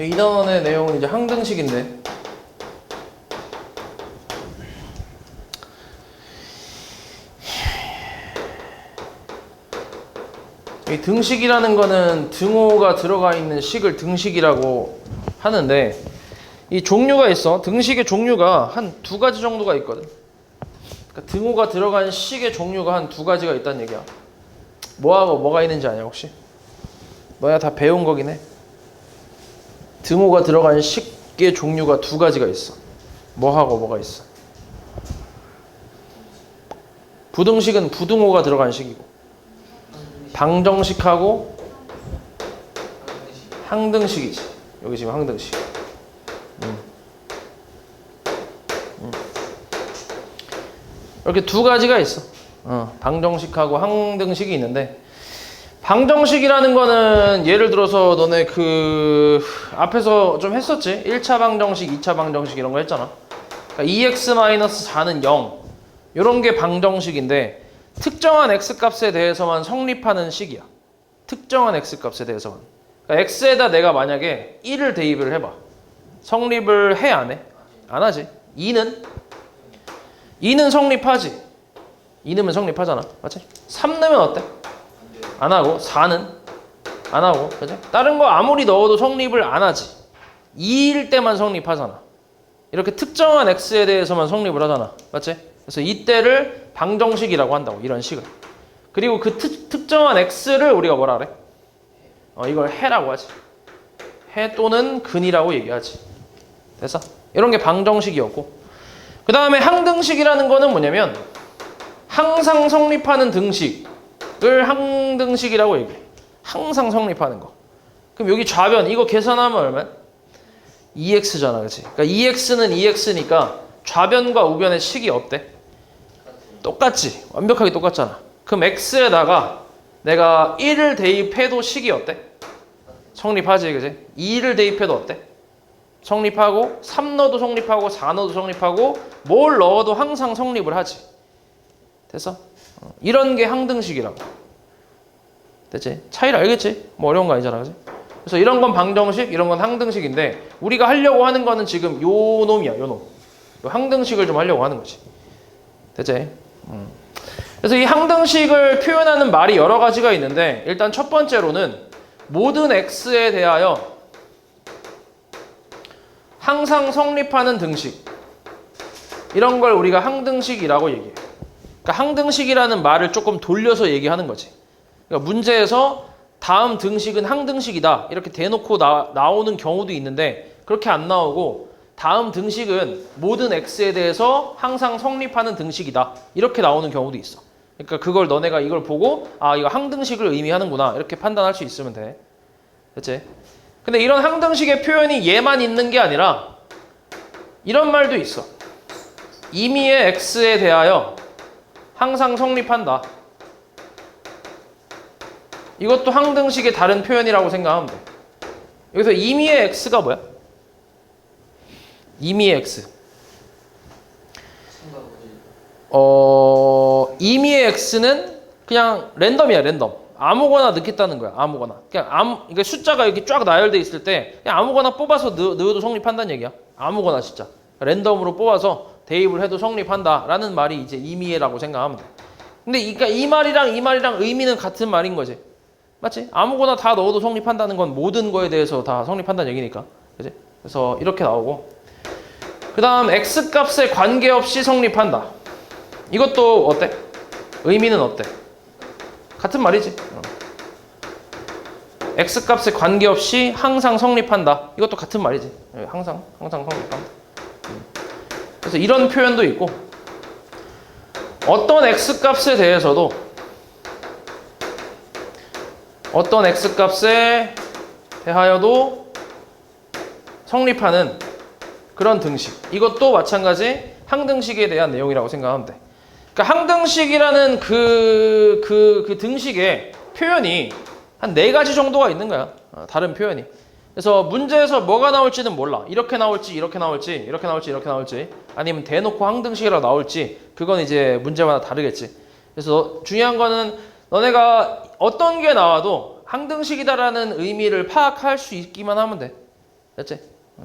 이 단원의 내용은 이제 항등식인데 이 등식이라는 거는 등호가 들어가 있는 식을 등식이라고 하는데 이 종류가 있어. 등식의 종류가 한 두 가지 정도가 있거든. 그러니까 등호가 들어간 식의 종류가 한 두 가지가 있다는 얘기야. 뭐하고 뭐가 있는지 아냐 혹시? 너야 다 배운 거긴 해. 등호가 들어간 식의 종류가 두 가지가 있어. 뭐하고 뭐가 있어? 부등식은 부등호가 들어간 식이고 방정식하고 항등식이지. 여기 지금 항등식. 이렇게 두 가지가 있어. 방정식하고 항등식이 있는데 방정식이라는 거는 예를 들어서 너네 그 앞에서 좀 했었지? 1차 방정식, 2차 방정식 이런 거 했잖아. 그러니까 2x-4는 0 이런 게 방정식인데 특정한 x값에 대해서만 성립하는 식이야. 특정한 x값에 대해서만. 그러니까 x에다 내가 만약에 1을 대입을 해봐. 성립을 해 안 해? 안 하지. 2는 성립하지. 2 넣으면 성립하잖아. 맞지? 3 넣으면 어때? 안 하고 4는 안 하고. 그지? 다른 거 아무리 넣어도 성립을 안 하지. 2일 때만 성립하잖아. 이렇게 특정한 x에 대해서만 성립을 하잖아. 맞지? 그래서 이때를 방정식이라고 한다고. 이런 식을. 그리고 그 특정한 x를 우리가 뭐라 그래? 이걸 해라고 하지. 해 또는 근이라고 얘기하지. 됐어? 이런 게 방정식이었고 그 다음에 항등식이라는 거는 뭐냐면 항상 성립하는 등식을 항등식이라고 얘기해. 항상 성립하는 거. 그럼 여기 좌변 이거 계산하면 얼마야? 2x잖아. 그치? 그러니까 2x는 2x니까 좌변과 우변의 식이 어때? 똑같지. 완벽하게 똑같잖아. 그럼 x에다가 내가 1을 대입해도 식이 어때? 성립하지. 그치? 2를 대입해도 어때? 성립하고 3 넣어도 성립하고 4 넣어도 성립하고 뭘 넣어도 항상 성립을 하지. 됐어? 이런 게 항등식이라고. 됐지? 차이를 알겠지? 뭐 어려운 거 아니잖아. 그치? 그래서 이런 건 방정식, 이런 건 항등식인데 우리가 하려고 하는 거는 지금 요 놈이야. 요 놈. 요 항등식을 좀 하려고 하는 거지. 됐지? 그래서 이 항등식을 표현하는 말이 여러 가지가 있는데 일단 첫 번째로는 모든 x에 대하여 항상 성립하는 등식 이런 걸 우리가 항등식이라고 얘기해. 그러니까 항등식이라는 말을 조금 돌려서 얘기하는 거지. 그러니까 문제에서 다음 등식은 항등식이다 이렇게 대놓고 나오는 경우도 있는데 그렇게 안 나오고 다음 등식은 모든 x에 대해서 항상 성립하는 등식이다 이렇게 나오는 경우도 있어. 그러니까 그걸 너네가 이걸 보고 아 이거 항등식을 의미하는구나 이렇게 판단할 수 있으면 돼. 됐지? 근데 이런 항등식의 표현이 얘만 있는 게 아니라 이런 말도 있어. 임의의 x에 대하여 항상 성립한다. 이것도 항등식의 다른 표현이라고 생각하면 돼. 여기서 임의의 x가 뭐야? 임의의 x. 임의의 x는 그냥 랜덤이야, 랜덤. 아무거나 넣겠다는 거야, 아무거나. 그러니까 숫자가 이렇게 쫙 나열돼 있을 때 그냥 아무거나 뽑아서 넣어도 성립한다는 얘기야. 아무거나 진짜. 랜덤으로 뽑아서 대입을 해도 성립한다라는 말이 이제 임의라고 생각하면 돼. 근데 그러니까 이 말이랑 의미는 같은 말인 거지. 맞지? 아무거나 다 넣어도 성립한다는 건 모든 거에 대해서 다 성립한다는 얘기니까. 그지? 그래서 이렇게 나오고. 그 다음 x값에 관계없이 성립한다. 이것도 어때? 의미는 어때? 같은 말이지. x값에 관계없이 항상 성립한다. 이것도 같은 말이지. 항상 성립한다. 그래서 이런 표현도 있고 어떤 x값에 대해서도 어떤 x값에 대하여도 성립하는 그런 등식. 이것도 마찬가지 항등식에 대한 내용이라고 생각하면 돼. 그러니까 항등식이라는 그 등식의 표현이 한 4가지 정도가 있는 거야. 다른 표현이. 그래서 문제에서 뭐가 나올지는 몰라. 이렇게 나올지, 이렇게 나올지, 이렇게 나올지, 이렇게 나올지, 아니면 대놓고 항등식이라고 나올지, 그건 이제 문제마다 다르겠지. 그래서 중요한 거는 너네가 어떤 게 나와도 항등식이다라는 의미를 파악할 수 있기만 하면 돼. 됐지?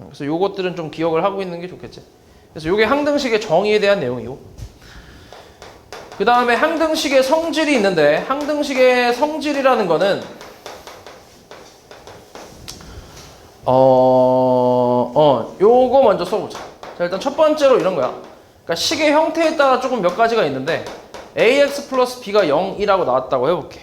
그래서 요것들은 좀 기억을 하고 있는 게 좋겠지. 그래서 요게 항등식의 정의에 대한 내용이고, 그 다음에 항등식의 성질이 있는데, 항등식의 성질이라는 거는 요거 먼저 써보자. 자, 일단 첫 번째로 이런 거야. 그러니까 식의 형태에 따라 조금 몇 가지가 있는데, ax 플러스 b가 0이라고 나왔다고 해볼게.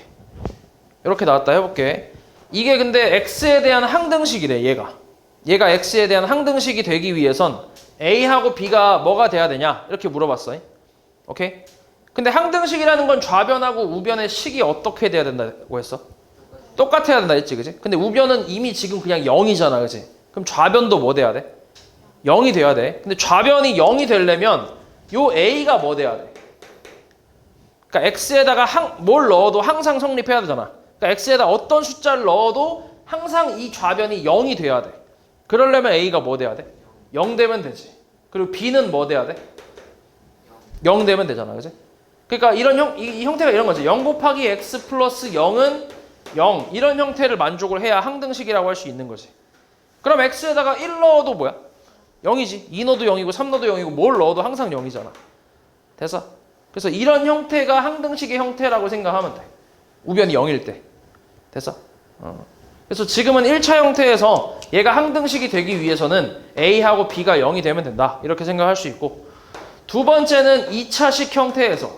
이렇게 나왔다 해볼게. 이게 근데 x에 대한 항등식이래. 얘가 x에 대한 항등식이 되기 위해선 a하고 b가 뭐가 돼야 되냐 이렇게 물어봤어. 오케이? 근데 항등식이라는 건 좌변하고 우변의 식이 어떻게 돼야 된다고 했어? 똑같아야 된다 했지, 그지? 근데 우변은 이미 지금 그냥 0이잖아, 그지? 그럼 좌변도 뭐 돼야 돼? 0이 돼야 돼. 근데 좌변이 0이 되려면 요 a가 뭐 돼야 돼? 그러니까 x에다가 뭘 넣어도 항상 성립해야 되잖아. 그러니까 x에다 어떤 숫자를 넣어도 항상 이 좌변이 0이 돼야 돼. 그러려면 a가 뭐 돼야 돼? 0 되면 되지. 그리고 b는 뭐 돼야 돼? 0 되면 되잖아, 그지? 그러니까 이 형태가 이런 거지. 0 곱하기 x 플러스 0은 0. 이런 형태를 만족을 해야 항등식이라고 할 수 있는 거지. 그럼 x에다가 1 넣어도 뭐야? 0이지. 2 넣어도 0이고 3 넣어도 0이고 뭘 넣어도 항상 0이잖아. 됐어? 그래서 이런 형태가 항등식의 형태라고 생각하면 돼. 우변이 0일 때. 됐어? 그래서 지금은 1차 형태에서 얘가 항등식이 되기 위해서는 a하고 b가 0이 되면 된다. 이렇게 생각할 수 있고, 두 번째는 2차식 형태에서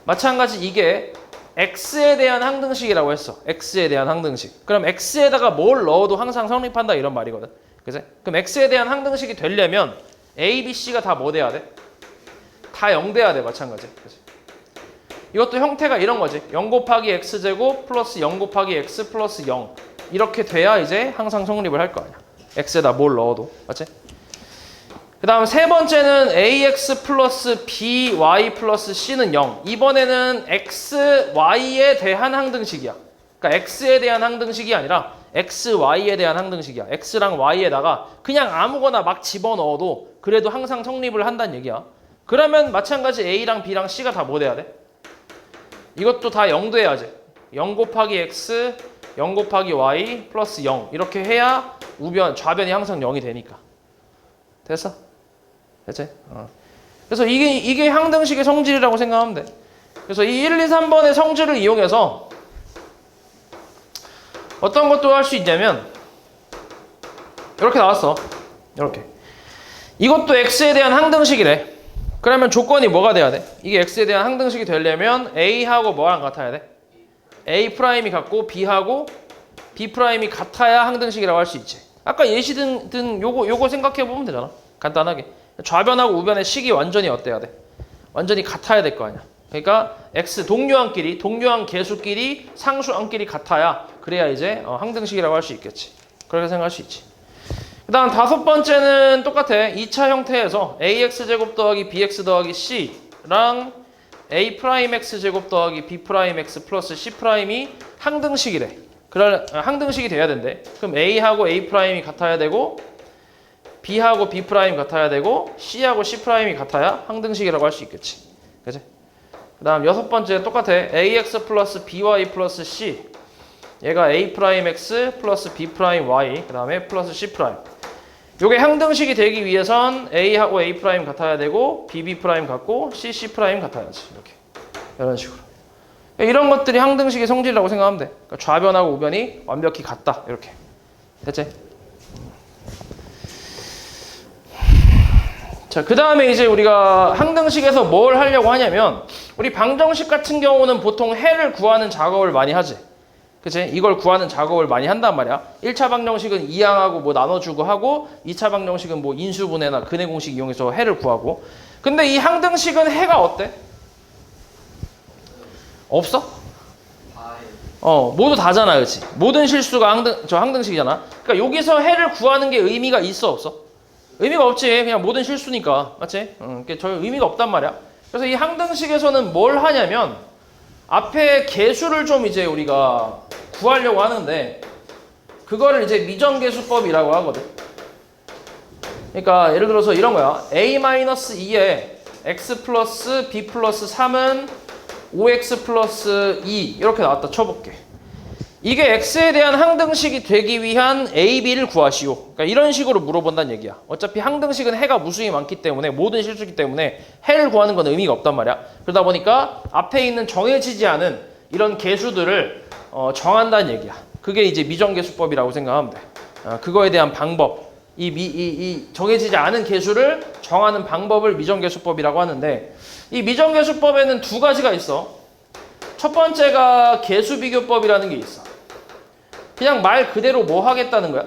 마찬가지 이게 x에 대한 항등식이라고 했어. x에 대한 항등식. 그럼 x에다가 뭘 넣어도 항상 성립한다 이런 말이거든. 그치? 그럼 x에 대한 항등식이 되려면 a, b, c가 다 뭐 돼야 돼? 다 0 돼야 돼. 마찬가지. 그치? 이것도 형태가 이런 거지. 0 곱하기 x제곱 플러스 0 곱하기 x 플러스 0 이렇게 돼야 이제 항상 성립을 할 거 아니야. x에다 뭘 넣어도. 맞지? 그 다음 세 번째는 ax 플러스 by 플러스 c는 0. 이번에는 x, y에 대한 항등식이야. 그러니까 x에 대한 항등식이 아니라 x, y에 대한 항등식이야. x랑 y에다가 그냥 아무거나 막 집어넣어도 그래도 항상 성립을 한다는 얘기야. 그러면 마찬가지 a랑 b랑 c가 다 뭐 돼야 돼? 이것도 다 0 돼야지. 0 곱하기 x, 0 곱하기 y 플러스 0 이렇게 해야 좌변이 항상 0이 되니까. 됐어? 됐지? 그래서 이게 항등식의 성질이라고 생각하면 돼. 그래서 이 1, 2, 3번의 성질을 이용해서 어떤 것도 할 수 있냐면 이렇게 나왔어. 이렇게. 이것도 x에 대한 항등식이래. 그러면 조건이 뭐가 돼야 돼? 이게 x에 대한 항등식이 되려면 a하고 뭐랑 같아야 돼? a''이 같고 b하고 b'이 같아야 항등식이라고 할 수 있지. 아까 예시 든 요거 생각해 보면 되잖아. 간단하게. 좌변하고 우변의 식이 완전히 어때야 돼? 완전히 같아야 될 거 아니야. 그러니까 x 동류항끼리, 동류항 계수끼리, 상수항끼리 같아야 그래야 이제 항등식이라고 할 수 있겠지. 그렇게 생각할 수 있지. 그 다음 다섯 번째는 똑같아. 2차 형태에서 ax제곱 더하기 bx 더하기 c랑 a'x제곱 더하기 b'x 플러스 c'이 항등식이래. 항등식이 돼야 된대. 그럼 a하고 a'이 같아야 되고 b하고 b' 같아야 되고 c하고 c'이 같아야 항등식이라고 할 수 있겠지. 그치? 그 다음 여섯 번째 똑같아. ax 플러스 by 플러스 c 얘가 a'x 플러스 b'y 그 다음에 플러스 c'. 요게 항등식이 되기 위해선 a하고 a' 같아야 되고 bb' 같고 c 같아야지. 이렇게. 이런 식으로. 이런 것들이 항등식의 성질이라고 생각하면 돼. 그러니까 좌변하고 우변이 완벽히 같다. 이렇게. 됐지? 자, 그 다음에 이제 우리가 항등식에서 뭘 하려고 하냐면 우리 방정식 같은 경우는 보통 해를 구하는 작업을 많이 하지. 그치? 이걸 구하는 작업을 많이 한단 말이야. 1차 방정식은 이항하고 뭐 나눠주고 하고 2차 방정식은 뭐 인수분해나 근해 공식 이용해서 해를 구하고. 근데 이 항등식은 해가 어때? 없어? 모두 다잖아, 그치? 모든 실수가 항등식이잖아. 그러니까 여기서 해를 구하는 게 의미가 있어, 없어? 의미가 없지. 그냥 모든 실수니까. 맞지? 저 의미가 없단 말이야. 그래서 이 항등식에서는 뭘 하냐면 앞에 계수를 좀 이제 우리가 구하려고 하는데 그거를 이제 미정계수법이라고 하거든. 그러니까 예를 들어서 이런 거야. a-2에 x 플러스 b 플러스 3은 5x 플러스 2 이렇게 나왔다 쳐볼게. 이게 x에 대한 항등식이 되기 위한 a, b를 구하시오. 그러니까 이런 식으로 물어본다는 얘기야. 어차피 항등식은 해가 무수히 많기 때문에 모든 실수기 때문에 해를 구하는 건 의미가 없단 말이야. 그러다 보니까 앞에 있는 정해지지 않은 이런 개수들을 정한다는 얘기야. 그게 이제 미정계수법이라고 생각하면 돼. 그거에 대한 방법, 이 정해지지 않은 개수를 정하는 방법을 미정계수법이라고 하는데 이 미정계수법에는 두 가지가 있어. 첫 번째가 개수비교법이라는 게 있어. 그냥 말 그대로 뭐 하겠다는 거야?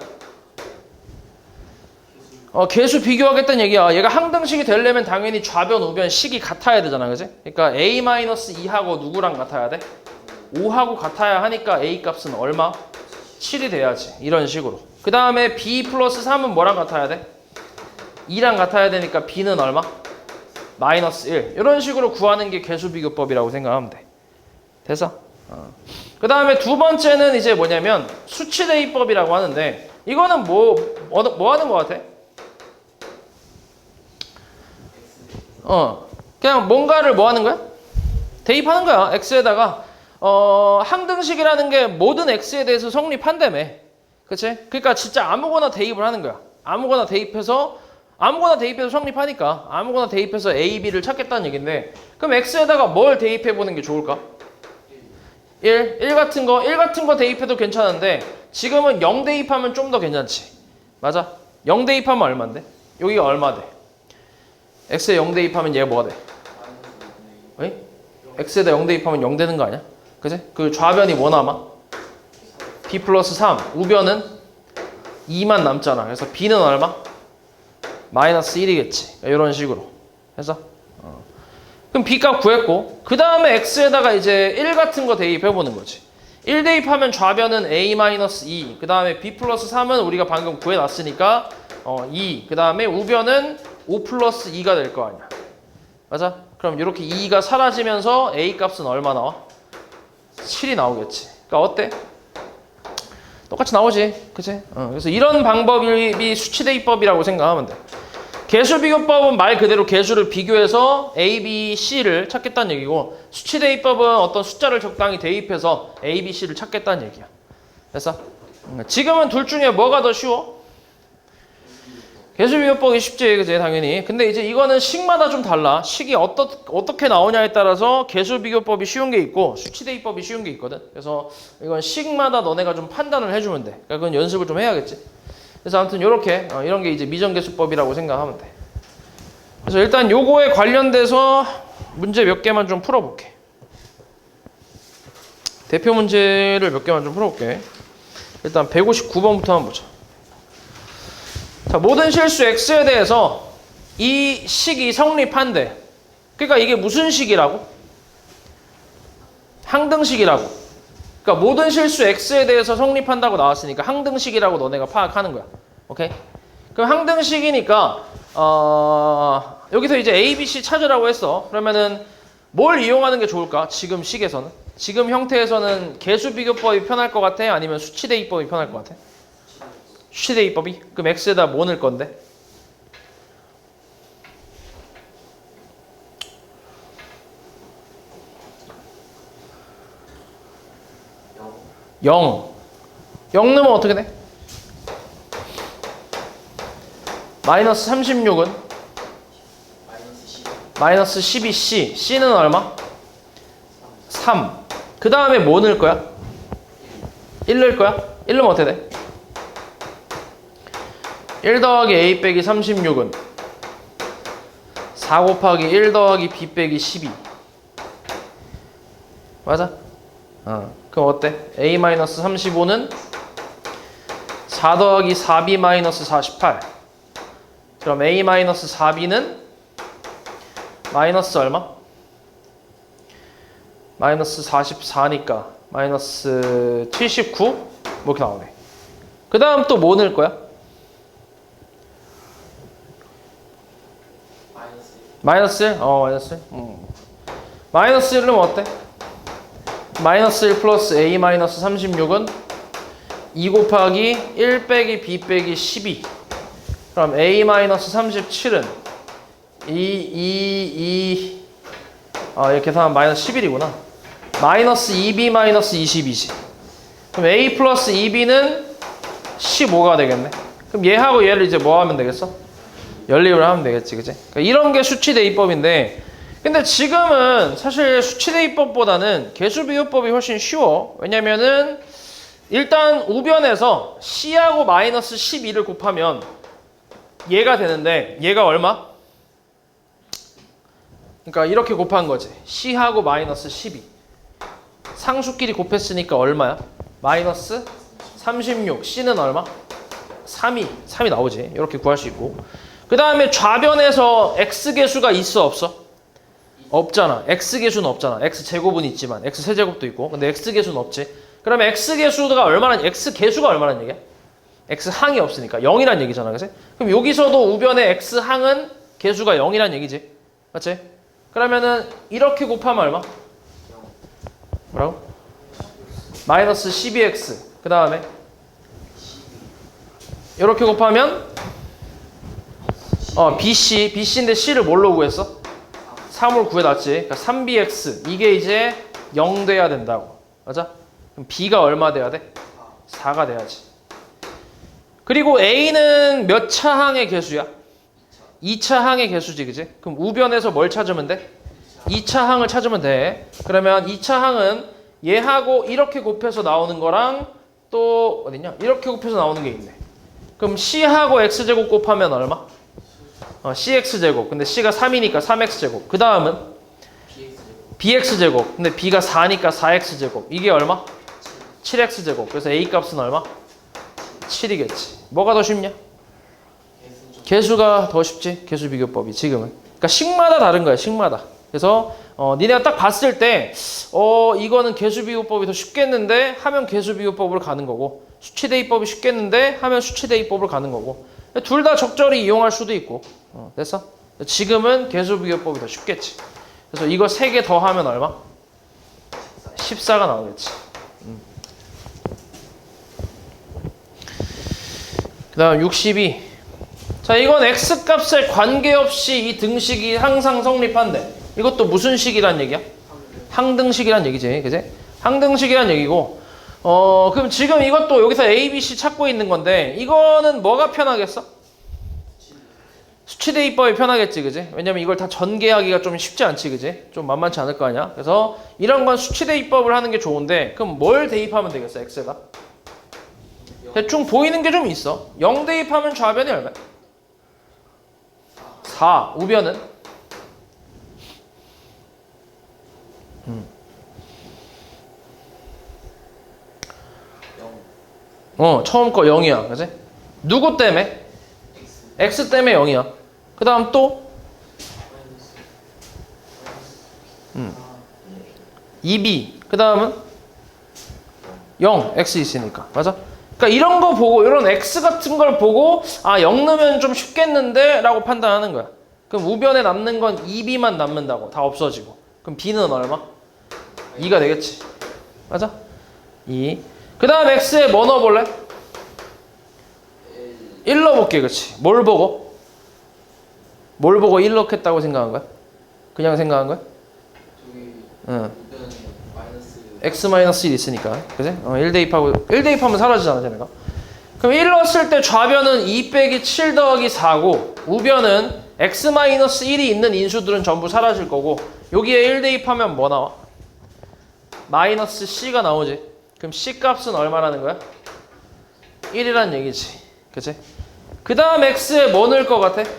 개수 비교하겠다는 얘기야. 얘가 항등식이 되려면 당연히 좌변, 우변, 식이 같아야 되잖아. 그지? 그러니까 a-2하고 누구랑 같아야 돼? 5하고 같아야 하니까 a 값은 얼마? 7이 돼야지. 이런 식으로. 그 다음에 b 플러스 3은 뭐랑 같아야 돼? 2랑 같아야 되니까 b는 얼마? 마이너스 1. 이런 식으로 구하는 게 개수비교법이라고 생각하면 돼. 됐어? 그 다음에 두 번째는 이제 뭐냐면 수치대입법이라고 하는데 이거는 뭐 하는 거 같아? 그냥 뭔가를 뭐 하는 거야? 대입하는 거야. x에다가 항등식이라는 게 모든 x에 대해서 성립한다며. 그치? 그러니까 진짜 아무거나 대입을 하는 거야. 아무거나 대입해서 성립하니까 아무거나 대입해서 a, b를 찾겠다는 얘기인데 그럼 x에다가 뭘 대입해보는 게 좋을까? 1 같은 거 대입해도 괜찮은데 지금은 0 대입하면 좀 더 괜찮지. 맞아? 0 대입하면 얼마인데? 여기가 얼마 돼? x에 0 대입하면 얘가 뭐가 돼? 어이? x에다 0 대입하면 0 되는 거 아니야? 그치? 그 좌변이 뭐 남아? b 플러스 3. 우변은 2만 남잖아. 그래서 b는 얼마? 마이너스 1이겠지. 이런 식으로 해서 그럼 b값 구했고 그 다음에 x에다가 이제 1 같은 거 대입해보는 거지. 1 대입하면 좌변은 a-2 그 다음에 b 플러스 3은 우리가 방금 구해놨으니까 2 그 다음에 우변은 5 플러스 2가 될 거 아니야. 맞아? 그럼 이렇게 2가 사라지면서 a 값은 얼마 나와? 7이 나오겠지. 그러니까 어때? 똑같이 나오지. 그치? 그래서 이런 방법이 수치대입법이라고 생각하면 돼. 개수비교법은 말 그대로 개수를 비교해서 A, B, C를 찾겠다는 얘기고 수치대입법은 어떤 숫자를 적당히 대입해서 A, B, C를 찾겠다는 얘기야. 그래서 지금은 둘 중에 뭐가 더 쉬워? 개수비교법이 쉽지, 그지? 당연히. 근데 이제 이거는 식마다 좀 달라. 식이 어떻게 나오냐에 따라서 개수비교법이 쉬운 게 있고 수치대입법이 쉬운 게 있거든. 그래서 이건 식마다 너네가 좀 판단을 해주면 돼. 그러니까 그건 연습을 좀 해야겠지. 그래서 아무튼 요렇게 이런 게 이제 미정계수법이라고 생각하면 돼. 그래서 일단 요거에 관련돼서 문제 몇 개만 좀 풀어볼게. 대표 문제를 몇 개만 좀 풀어볼게. 일단 159번부터 한번 보자. 자, 모든 실수 x에 대해서 이 식이 성립한대. 그러니까 이게 무슨 식이라고? 항등식이라고. 그러니까 모든 실수 x에 대해서 성립한다고 나왔으니까 항등식이라고 너네가 파악하는 거야. 오케이? 그럼 항등식이니까 여기서 이제 a, b, c 찾으라고 했어. 그러면은 뭘 이용하는 게 좋을까? 지금 식에서는? 지금 형태에서는 개수비교법이 편할 것 같아? 아니면 수치대입법이 편할 것 같아? 수치대입법이? 그럼 x에다 뭐 넣을 건데? 0 넣으면 어떻게 돼? 마이너스 36은? 마이너스 12c c는 얼마? 3 그 다음에 뭐 넣을 거야? 1 넣을 거야? 1 넣으면 어떻게 돼? 1 더하기 a 빼기 36은 4 곱하기 1 더하기 b 빼기 12 맞아? 그럼 어때? a-35는 4 더하기 4b-48 그럼 a-4b는 마이너스 얼마? 마이너스 44니까 마이너스 79? 뭐 이렇게 나오네. 그 다음 또 뭐 넣을 거야? 마이너스 1? 마이너스 1? 마이너스 1 넣으면 어때? 마이너스 1 플러스 a-36은 2 곱하기 1 빼기 b 빼기 12 그럼 a-37은 이렇게 계산하면 마이너스 11이구나. 마이너스 2b 마이너스 22지. 그럼 A 플러스 2B는 15가 되겠네. 그럼 얘하고 얘를 이제 뭐 하면 되겠어? 연립을 하면 되겠지, 그치? 그러니까 이런 게 수치대입법인데, 근데 지금은 사실 수치대입법보다는 개수비교법이 훨씬 쉬워. 왜냐면은 일단 우변에서 C하고 마이너스 12를 곱하면 얘가 되는데 얘가 얼마? 그러니까 이렇게 곱한 거지. C하고 마이너스 12. 상수끼리 곱했으니까 얼마야? 마이너스 36. C는 얼마? 3이 나오지. 이렇게 구할 수 있고. 그 다음에 좌변에서 X계수가 있어 없어? 없잖아. X계수는 없잖아. X제곱은 있지만 X세제곱도 있고. 근데 X계수는 없지. 그러면 X계수가 얼마나, X계수가 얼마란 얘기야? X항이 없으니까 0이란 얘기잖아. 그치? 그럼 여기서도 우변의 X항은 계수가 0이란 얘기지. 맞지? 그러면은 이렇게 곱하면 얼마? 뭐라고? 마이너스 12X. 그 다음에 이렇게 곱하면 BC인데 C를 뭘로 구했어? 3으로 구해놨지. 그러니까 3BX. 이게 이제 0 돼야 된다고. 맞아? 그럼 B가 얼마 돼야 돼? 4가 돼야지. 그리고 A는 몇 차 항의 개수야? 2차 항의 개수지, 그지? 그럼 우변에서 뭘 찾으면 돼? 2차 항을 찾으면 돼. 그러면 2차 항은 얘하고 이렇게 곱해서 나오는 거랑 또 어딨냐? 이렇게 곱해서 나오는 게 있네. 그럼 C하고 X제곱 곱하면 얼마? CX제곱. 근데 C가 3이니까 3X제곱. 그 다음은 BX제곱. 근데 B가 4니까 4X제곱. 이게 얼마? 7X제곱. 그래서 A 값은 얼마? 7이겠지. 뭐가 더 쉽냐? 개수가 더 쉽지. 개수비교법이 지금은. 그러니까 식마다 다른 거야. 식마다. 그래서 니네가 딱 봤을 때 이거는 개수비교법이 더 쉽겠는데 하면 개수비교법으로 가는 거고, 수치대입법이 쉽겠는데 하면 수치대입법으로 가는 거고, 둘 다 적절히 이용할 수도 있고. 됐어? 지금은 개수비교법이 더 쉽겠지. 그래서 이거 3개 더 하면 얼마? 14가 나오겠지. 그 다음 62. 자, 이건 X값에 관계없이 이 등식이 항상 성립한대. 이것도 무슨 식이란 얘기야? 항등식이란 얘기지. 그지? 항등식이란 얘기고, 그럼 지금 이것도 여기서 A, B, C 찾고 있는 건데, 이거는 뭐가 편하겠어? 수치대입법이 편하겠지, 그지? 왜냐면 이걸 다 전개하기가 좀 쉽지 않지, 그지? 좀 만만치 않을 거 아니야? 그래서 이런 건 수치대입법을 하는 게 좋은데, 그럼 뭘 대입하면 되겠어, X가? 대충 보이는 게 좀 있어. 0 대입하면 좌변이 얼마야? 4. 우변은? 처음 거 0이야. 그지? 누구 때문에? X 때문에 0이야. 그 다음 또? 2B. 그 다음은? 0. X 있으니까. 맞아? 그러니까 이런 거 보고, 이런 X 같은 걸 보고, 0 넣으면 좀 쉽겠는데? 라고 판단하는 거야. 그럼 우변에 남는 건 2B만 남는다고. 다 없어지고. 그럼 B는 얼마? 2가 되겠지. 맞아? 2. 그 다음 X에 뭐 넣어볼래? 1 넣어볼게, 그치? 뭘 보고? 뭘 보고 1 넣겠다고 생각한 거야? 그냥 생각한 거야? 응. X-1 있으니까. 그치? 1 대입하고, 1 대입하면 사라지잖아, 쟤네가. 그럼 1 넣었을 때 좌변은 2 빼기 7 더하기 4고, 우변은 X-1이 있는 인수들은 전부 사라질 거고, 여기에 1 대입하면 뭐 나와? 마이너스 C가 나오지. 그럼 C 값은 얼마라는 거야? 1이란 얘기지. 그치? 그 다음 X에 뭐 넣을 것 같아?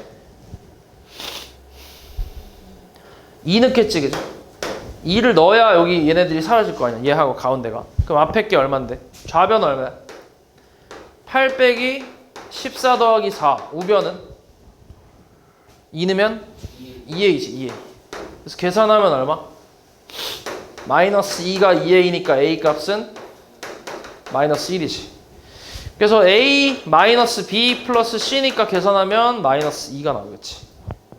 2 넣겠지, 그치? 2를 넣어야 여기 얘네들이 사라질 거 아니야. 얘하고 가운데가. 그럼 앞에 게 얼만데? 좌변 얼마야? 8 빼기 14 더하기 4. 우변은? 2 넣으면? 2A지, 2A. 그래서 계산하면 얼마? 마이너스 2가 2A니까 A 값은 마이너스 1이지. 그래서 A 마이너스 B 플러스 C니까 계산하면 마이너스 2가 나오겠지.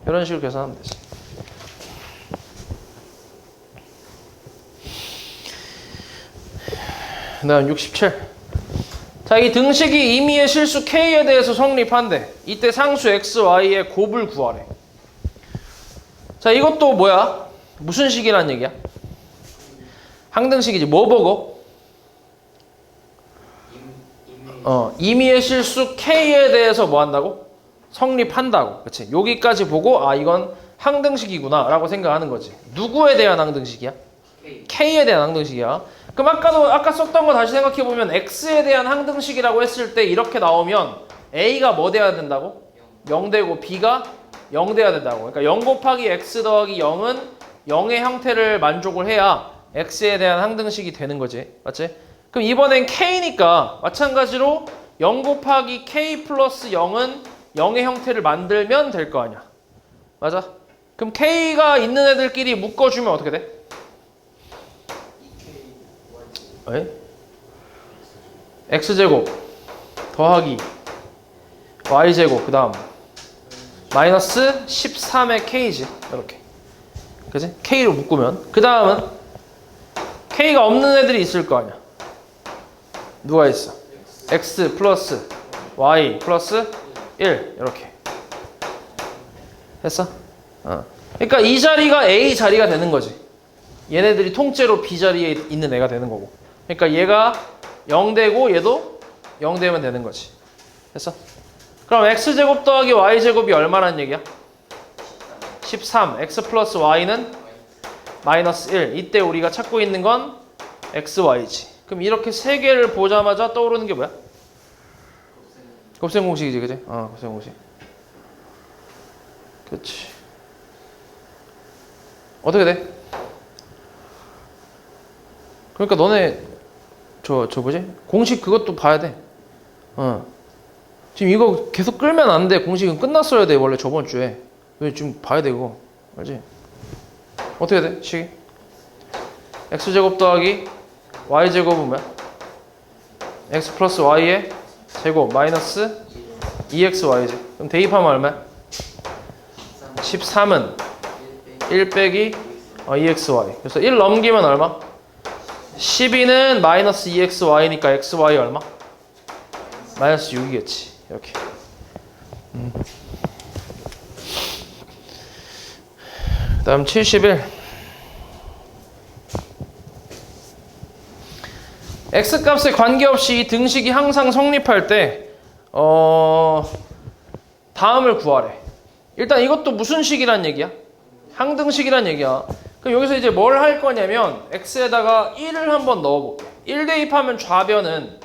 이런 식으로 계산하면 되지. 그 다음 67. 자, 이 등식이 임의의 실수 K에 대해서 성립한대. 이때 상수 X, Y의 곱을 구하래. 자, 이것도 뭐야? 무슨 식이란 얘기야? 항등식이지. 뭐 보고? 임의의 실수 K에 대해서 뭐 한다고? 성립한다고. 그치? 여기까지 보고 아 이건 항등식이구나 라고 생각하는 거지. 누구에 대한 항등식이야? K에 대한 항등식이야. 그럼 아까 썼던 거 다시 생각해보면 X에 대한 항등식이라고 했을 때 이렇게 나오면 A가 뭐 돼야 된다고? 0 되고 B가 0 돼야 된다고. 그러니까 0 곱하기 X 더하기 0은 0의 형태를 만족을 해야 X에 대한 항등식이 되는 거지. 맞지? 그럼 이번엔 K니까 마찬가지로 0 곱하기 K 플러스 0은 0의 형태를 만들면 될 거 아니야. 맞아? 그럼 K가 있는 애들끼리 묶어주면 어떻게 돼? X제곱 더하기 Y제곱 그 다음 마이너스 13의 K지. 이렇게. 그치? K로 묶으면 그 다음은 K가 없는 애들이 있을 거 아니야. 누가 있어? X 플러스 Y 플러스 1 이렇게 했어? 그러니까 이 자리가 A 자리가 되는 거지. 얘네들이 통째로 B 자리에 있는 애가 되는 거고. 그러니까 얘가 0 되고 얘도 0 되면 되는 거지. 됐어? 그럼 X제곱 더하기 Y제곱이 얼마란 얘기야? 13. X 플러스 Y는 마이너스 1. 이때 우리가 찾고 있는 건 XY지. 그럼 이렇게 세 개를 보자마자 떠오르는 게 뭐야? 곱셈 공식이지, 그지? 곱셈 공식. 그렇지. 어떻게 돼? 그러니까 너네 저 뭐지? 공식 그것도 봐야 돼. 지금 이거 계속 끌면 안 돼. 공식은 끝났어야 돼. 원래 저번 주에. 왜 지금 봐야 돼 그거. 알지? 어떻게 돼? 식이? X제곱 더하기 Y제곱은 뭐야? X 플러스 Y의 제곱 마이너스 2XY지. 그럼 대입하면 얼마야? 13은 1 빼기 2XY. 그래서 1 넘기면 얼마? 12는 마이너스 2XY니까 XY 얼마? 마이너스 6이겠지. 이렇게. 그 다음 71. X값에 관계없이 이 등식이 항상 성립할 때 다음을 구하래. 일단 이것도 무슨 식이란 얘기야? 항등식이란 얘기야. 그럼 여기서 이제 뭘 할 거냐면 X에다가 1을 한번 넣어볼게. 1 대입하면 좌변은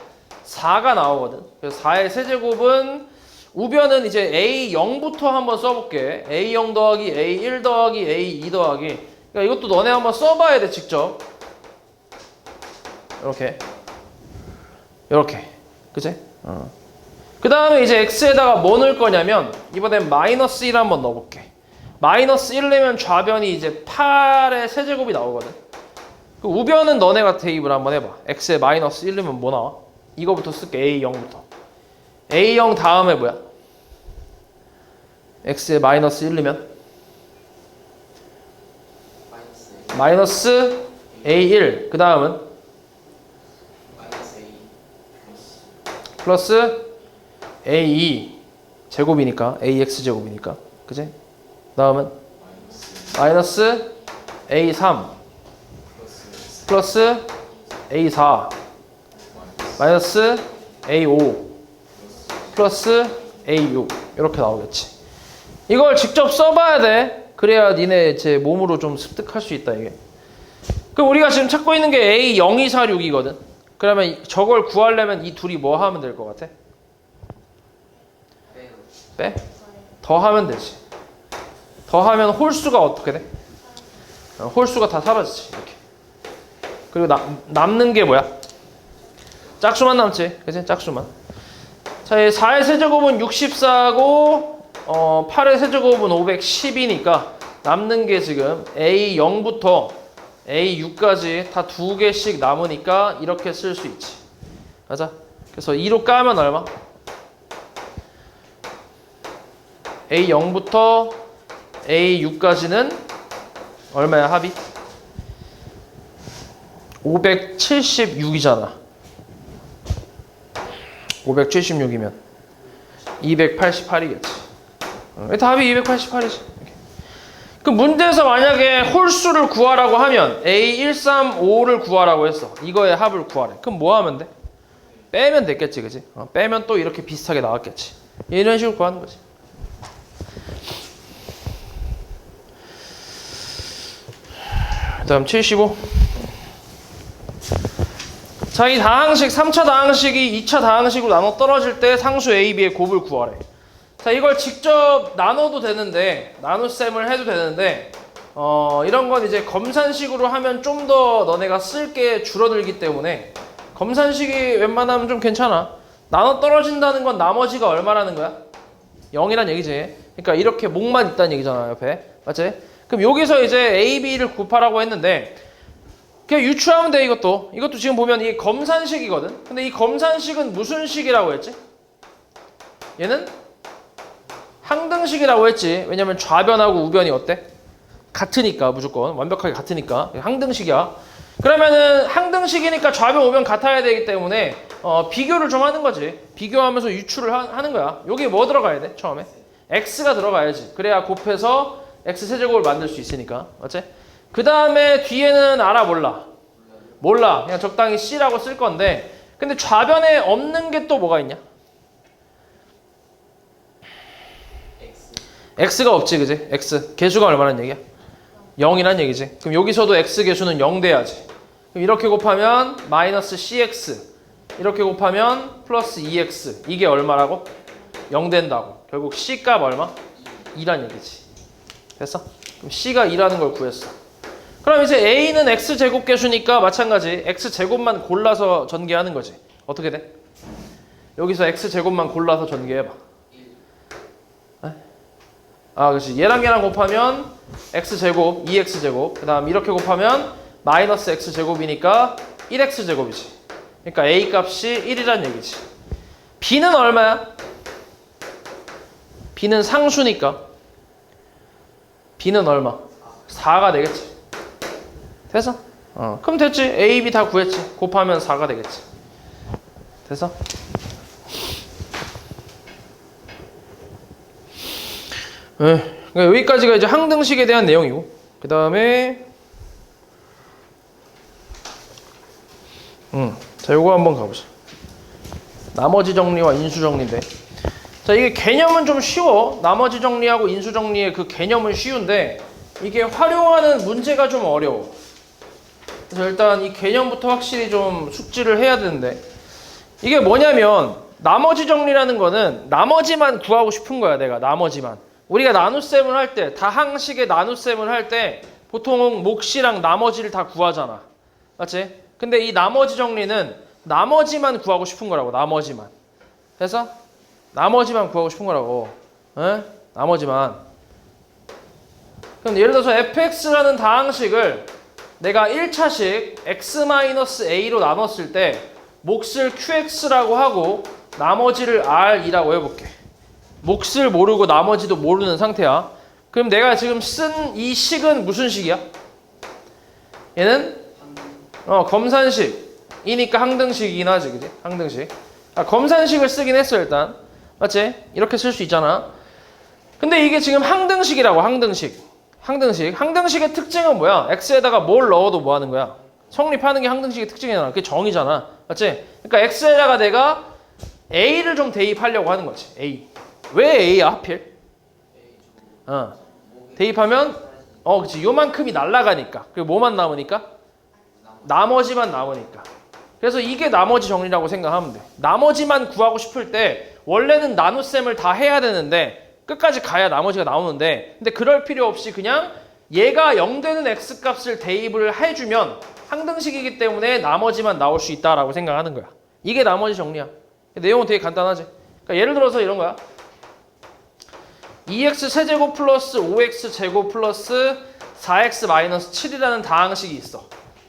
4가 나오거든. 그래서 4의 세제곱은 우변은 이제 A0부터 한번 써볼게. A0 더하기 A1 더하기 A2 더하기. 그러니까 이것도 너네 한번 써봐야 돼 직접. 이렇게. 그치? 그 다음에 이제 X에다가 뭐 넣을 거냐면 이번엔 마이너스 1 한번 넣어볼게. 마이너스 1 내면 좌변이 이제 8의 세제곱이 나오거든. 그 우변은 너네가 대입을 한번 해봐. X에 마이너스 1 넣으면 뭐 나와? 이거부터 쓸게. A0부터. A0 다음에 뭐야? X에 마이너스 1 넣으면? 마이너스 A1. 그 다음은? 플러스 A2 제곱이니까 AX 제곱이니까. 그치? 다음은? 마이너스 A3 플러스 A4 마이너스 A5 플러스 A6 이렇게 나오겠지. 이걸 직접 써봐야 돼. 그래야 니네 제 몸으로 좀 습득할 수 있다 이게. 그럼 우리가 지금 찾고 있는 게 A0246이거든. 그러면 저걸 구하려면 이 둘이 뭐 하면 될 것 같아? 빼? 더하면 되지. 더하면 홀수가 어떻게 돼? 홀수가 다 사라지지. 이렇게. 그리고 남는 게 뭐야? 짝수만 남지. 그치? 짝수만. 자, 4의 세제곱은 64고 8의 세제곱은 510이니까 남는 게 지금 A0부터 A6까지 다 2개씩 남으니까 이렇게 쓸 수 있지. 맞아? 그래서 2로 까면 얼마? A0부터 A6까지는 얼마야 합이? 576이잖아. 576이면 288이겠지. 답이 288이지. 그 문제에서 만약에 홀수를 구하라고 하면 A135를 구하라고 했어. 이거의 합을 구하래. 그럼 뭐 하면 돼? 빼면 됐겠지, 그지? 빼면 또 이렇게 비슷하게 나왔겠지. 이런 식으로 구하는 거지. 다음 75. 자, 이 다항식 3차 다항식이 2차 다항식으로 나눠 떨어질 때 상수 A, B의 곱을 구하래. 자, 이걸 직접 나눠도 되는데, 나눗셈을 해도 되는데, 이런 건 이제 검산식으로 하면 좀 더 너네가 쓸 게 줄어들기 때문에 검산식이 웬만하면 좀 괜찮아. 나눠 떨어진다는 건 나머지가 얼마라는 거야? 0이란 얘기지. 그러니까 이렇게 목만 있다는 얘기잖아, 옆에. 맞지? 그럼 여기서 이제 A, B를 곱하라고 했는데 그냥 유추하면 돼, 이것도. 이것도 지금 보면 이게 검산식이거든. 근데 이 검산식은 무슨 식이라고 했지? 얘는 항등식이라고 했지. 왜냐면 좌변하고 우변이 어때? 같으니까, 무조건 완벽하게 같으니까 항등식이야. 그러면은 항등식이니까 좌변 우변 같아야 되기 때문에 비교를 좀 하는 거지. 비교하면서 유추를 하는 거야. 여기 뭐 들어가야 돼? 처음에 x가 들어가야지. 그래야 곱해서 x 세제곱을 만들 수 있으니까. 맞지? 그 다음에 뒤에는 알아, 몰라. 그냥 적당히 c라고 쓸 건데, 근데 좌변에 없는 게 또 뭐가 있냐? x가 없지, 그지? x 개수가 얼마란 얘기야? 0이란 얘기지. 그럼 여기서도 x 개수는 0 돼야지. 그럼 이렇게 곱하면 마이너스 cx, 이렇게 곱하면 플러스 2x. 이게 얼마라고? 0 된다고. 결국 c 값 얼마? 2란 얘기지. 됐어? 그럼 c가 2라는 걸 구했어. 그럼 이제 a는 x제곱 개수니까 마찬가지 x제곱만 골라서 전개하는 거지. 어떻게 돼? 여기서 x제곱만 골라서 전개해봐. 그렇지. 얘랑 곱하면 x제곱, 2x제곱. 그 다음 이렇게 곱하면 마이너스 x제곱이니까 1x제곱이지. 그러니까 a 값이 1이란 얘기지. b는 얼마야? b는 상수니까 b는 얼마? 4가 되겠지. 됐어? 그럼 됐지. a, b 다 구했지. 곱하면 4가 되겠지. 됐어? 그러니까 여기까지가 이제 항등식에 대한 내용이고, 그 다음에 자, 요거 한번 가보자. 나머지 정리와 인수 정리인데, 자, 이게 개념은 좀 쉬워. 나머지 정리하고 인수 정리의 그 개념은 쉬운데 이게 활용하는 문제가 좀 어려워. 그래서 일단 이 개념부터 확실히 좀 숙지를 해야 되는데, 이게 뭐냐면 나머지 정리라는 거는 나머지만 구하고 싶은 거야. 내가 나머지만. 우리가 나눗셈을 할 때, 다항식의 나눗셈을 할 때 보통 몫이랑 나머지를 다 구하잖아. 맞지? 근데 이 나머지 정리는 나머지만 구하고 싶은 거라고. 나머지만. 그래서 나머지만 구하고 싶은 거라고. 에? 나머지만. 그럼 예를 들어서 fx라는 다항식을 내가 1차식 x-a로 나눴을 때 몫을 qx라고 하고 나머지를 r이라고 해볼게. 몫을 모르고 나머지도 모르는 상태야. 그럼 내가 지금 쓴 이 식은 무슨 식이야? 얘는 검산식이니까 항등식이긴 하지, 그지? 항등식. 검산식을 쓰긴 했어, 일단. 맞지? 이렇게 쓸 수 있잖아. 근데 이게 지금 항등식이라고. 항등식의 특징은 뭐야? x에다가 뭘 넣어도 뭐 하는 거야? 성립하는 게 항등식의 특징이잖아. 그게 정의잖아. 맞지? 그러니까 x에다가 내가 a를 좀 대입하려고 하는 거지. a. 왜 a야, 하필? 대입하면 그치, 요만큼이 날아가니까. 그리고 뭐만 남으니까? 나머지만 남으니까. 그래서 이게 나머지 정리라고 생각하면 돼. 나머지만 구하고 싶을 때 원래는 나눗셈을 다 해야 되는데 끝까지 가야 나머지가 나오는데, 근데 그럴 필요 없이 그냥 얘가 0 되는 x값을 대입을 해주면 항등식이기 때문에 나머지만 나올 수 있다라고 생각하는 거야. 이게 나머지 정리야. 내용은 되게 간단하지. 그러니까 예를 들어서 이런 거야. 2x 세제곱 플러스 5x 제곱 플러스 4x 마이너스 7이라는 다항식이 있어.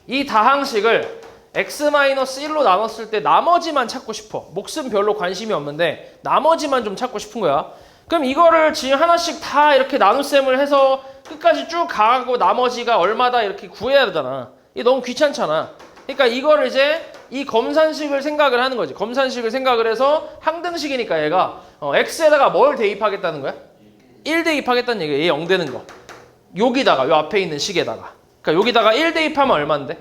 이 다항식을 x-1로 나눴을 때 나머지만 찾고 싶어. 몫은 별로 관심이 없는데 나머지만 좀 찾고 싶은 거야. 그럼 이거를 지금 하나씩 다 이렇게 나눗셈을 해서 끝까지 쭉 가고 나머지가 얼마다 이렇게 구해야 되잖아. 이게 너무 귀찮잖아. 그러니까 이거를 이제 이 검산식을 생각을 하는 거지. 검산식을 생각을 해서 항등식이니까 얘가 x에다가 뭘 대입하겠다는 거야? 1 대입하겠다는 얘기야. 얘 0 되는 거. 여기다가, 요 앞에 있는 식에다가. 그러니까 여기다가 1 대입하면 얼마인데?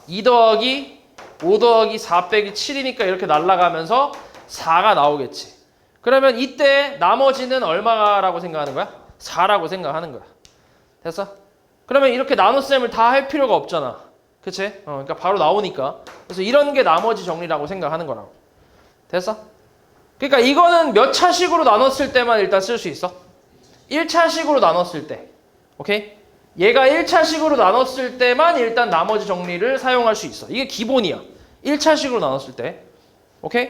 2 더하기 5 더하기 4 빼기 7이니까 이렇게 날아가면서 4가 나오겠지. 그러면 이때 나머지는 얼마라고 생각하는 거야? 4라고 생각하는 거야. 됐어? 그러면 이렇게 나눗셈을 다 할 필요가 없잖아. 그치? 그러니까 바로 나오니까. 그래서 이런 게 나머지 정리라고 생각하는 거라고. 됐어? 그러니까 이거는 몇 차식으로 나눴을 때만 일단 쓸 수 있어? 1차식으로 나눴을 때. 오케이? 얘가 1차식으로 나눴을 때만 일단 나머지 정리를 사용할 수 있어. 이게 기본이야. 1차식으로 나눴을 때. 오케이?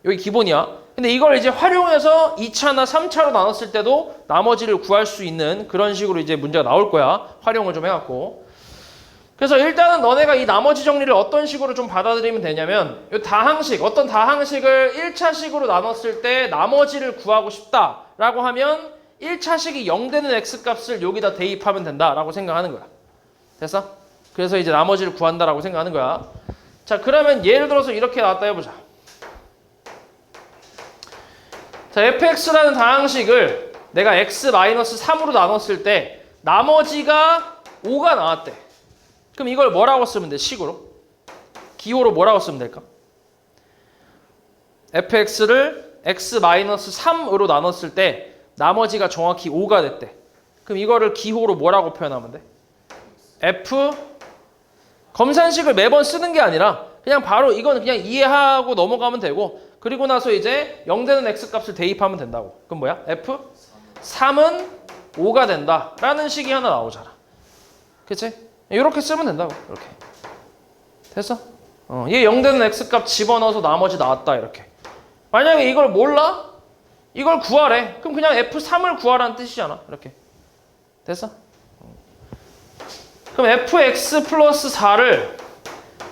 여기 기본이야. 근데 이걸 이제 활용해서 2차나 3차로 나눴을 때도 나머지를 구할 수 있는 그런 식으로 이제 문제가 나올 거야. 활용을 좀 해갖고. 그래서 일단은 너네가 이 나머지 정리를 어떤 식으로 좀 받아들이면 되냐면 이 다항식, 어떤 다항식을 1차식으로 나눴을 때 나머지를 구하고 싶다라고 하면 1차식이 0 되는 x값을 여기다 대입하면 된다라고 생각하는 거야. 됐어? 그래서 이제 나머지를 구한다라고 생각하는 거야. 자, 그러면 예를 들어서 이렇게 나왔다 해보자. 자, fx라는 다항식을 내가 x-3으로 나눴을 때 나머지가 5가 나왔대. 그럼 이걸 뭐라고 쓰면 돼? 식으로? 기호로 뭐라고 쓰면 될까? fx를 x-3으로 나눴을 때 나머지가 정확히 5가 됐대. 그럼 이거를 기호로 뭐라고 표현하면 돼? f 검산식을 매번 쓰는 게 아니라 그냥 바로 이건 그냥 이해하고 넘어가면 되고 그리고 나서 이제 0 되는 x값을 대입하면 된다고. 그럼 뭐야? f 3은 5가 된다 라는 식이 하나 나오잖아. 그치? 이렇게 쓰면 된다고. 이렇게. 됐어? 얘 0 되는 x값 집어넣어서 나머지 나왔다 이렇게. 만약에 이걸 몰라? 이걸 구하래. 그럼 그냥 f3을 구하라는 뜻이잖아. 이렇게. 됐어? 그럼 fx 플러스 4를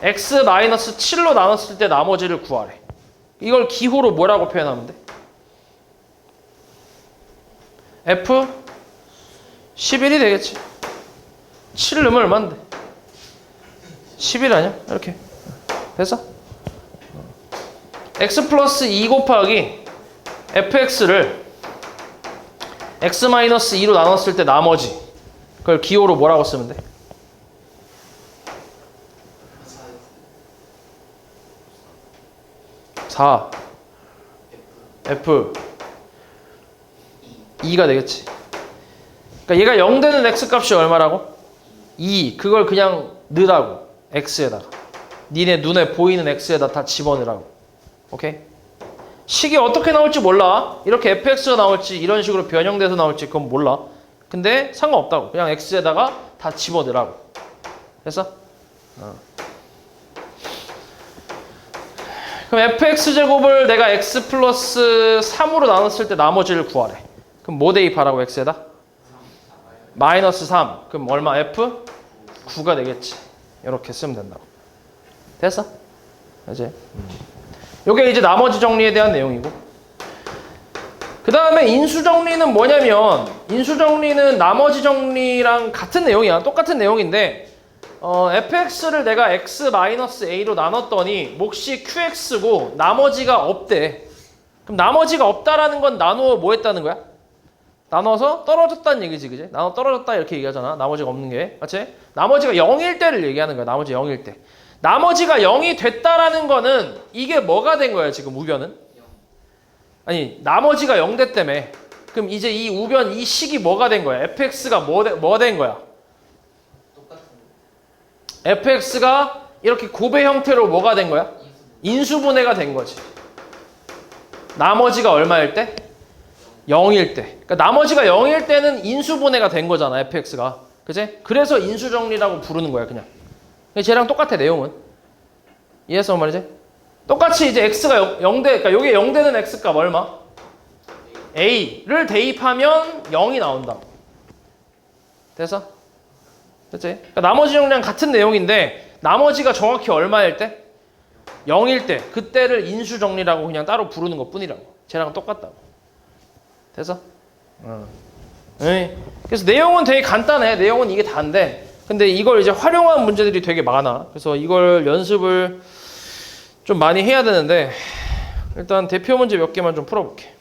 x-7로 나눴을 때 나머지를 구하래. 이걸 기호로 뭐라고 표현하면 돼? f 11이 되겠지. 7 넣으면 얼마인데? 11 아니야? 이렇게. 됐어? x 플러스 2 곱하기 fx를 x-2로 나눴을 때 나머지 그걸 기호로 뭐라고 쓰면 돼? 4 f 2가 되겠지. 그러니까 얘가 0 되는 x값이 얼마라고? 2. 그걸 그냥 넣으라고. x에다가. 니네 눈에 보이는 x에다 다 집어넣으라고. 오케이? 식이 어떻게 나올지 몰라. 이렇게 fx가 나올지 이런 식으로 변형돼서 나올지 그건 몰라. 근데 상관없다고. 그냥 x에다가 다 집어넣으라고. 됐어? 그럼 fx제곱을 내가 x 플러스 3으로 나눴을 때 나머지를 구하래. 그럼 뭐 대입하라고 x에다? 마이너스 3. 그럼 얼마? f? 9가 되겠지. 이렇게 쓰면 된다고. 됐어? 그치? 요게 이제 나머지 정리에 대한 내용이고. 그 다음에 인수정리는 뭐냐면 인수정리는 나머지 정리랑 같은 내용이야. 똑같은 내용인데 fx를 내가 x-a로 나눴더니 몫이 qx고 나머지가 없대. 그럼 나머지가 없다라는 건 나누어 뭐 했다는 거야? 나눠서 떨어졌다는 얘기지, 그지? 나눠 떨어졌다 이렇게 얘기하잖아. 나머지가 없는 게. 맞지? 나머지가 0일 때를 얘기하는 거야. 나머지 0일 때. 나머지가 0이 됐다라는 거는 이게 뭐가 된 거야, 지금 우변은? 아니, 나머지가 0 됐다며. 그럼 이제 이 우변, 이 식이 뭐가 된 거야? fx가 뭐 된 거야? fx가 이렇게 곱의 형태로 뭐가 된 거야? 인수분해가 된 거지. 나머지가 얼마일 때? 0일 때. 그러니까 나머지가 0일 때는 인수분해가 된 거잖아, fx가. 그치? 그래서 인수정리라고 부르는 거야, 그냥. 쟤랑 똑같아, 내용은. 이해했어, 말이지? 똑같이 이제 x가 0대, 그러니까 여기 0 되는 x값 얼마? a를 대입하면 0이 나온다고. 됐어? 됐지? 그러니까 나머지 정리랑 같은 내용인데 나머지가 정확히 얼마일 때? 0일 때. 그때를 인수정리라고 그냥 따로 부르는 것 뿐이라고. 쟤랑 똑같다고. 됐어? 그래서 내용은 되게 간단해. 내용은 이게 다인데 근데 이걸 이제 활용한 문제들이 되게 많아. 그래서 이걸 연습을 좀 많이 해야 되는데 일단 대표 문제 몇 개만 좀 풀어볼게.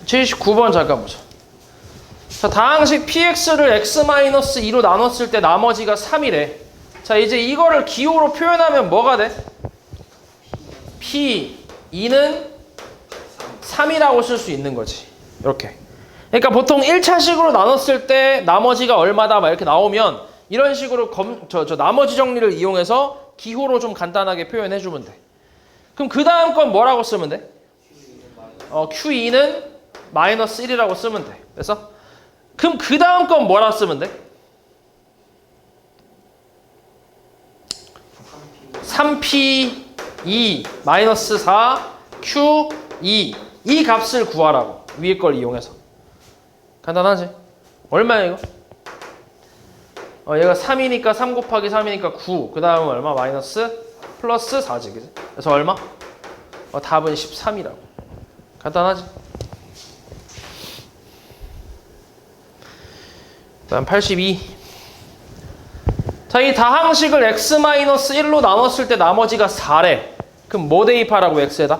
79번 잠깐 보자. 자, 다항식 px를 x-2로 나눴을 때 나머지가 3이래. 자, 이제 이거를 기호로 표현하면 뭐가 돼? p2는 3이라고 쓸 수 있는 거지. 이렇게. 그러니까 보통 1차식으로 나눴을 때 나머지가 얼마다 막 이렇게 나오면 이런 식으로 나머지 정리를 이용해서 기호로 좀 간단하게 표현해 주면 돼. 그럼 그 다음 건 뭐라고 쓰면 돼? Q2는 마이너스 1이라고 쓰면 돼. 됐어? 그럼 그 다음 건 뭐라고 쓰면 돼? 3P2 마이너스 4 Q2 이 값을 구하라고. 위에 걸 이용해서. 간단하지? 얼마야 이거? 얘가 3이니까 3 곱하기 3이니까 9. 그 다음은 얼마? 마이너스 플러스 4지. 그지? 그래서 얼마? 답은 13이라고. 간단하지? 다음 82. 자, 이 다항식을 x-1로 나눴을 때 나머지가 4래. 그럼 뭐 대입하라고 x에다?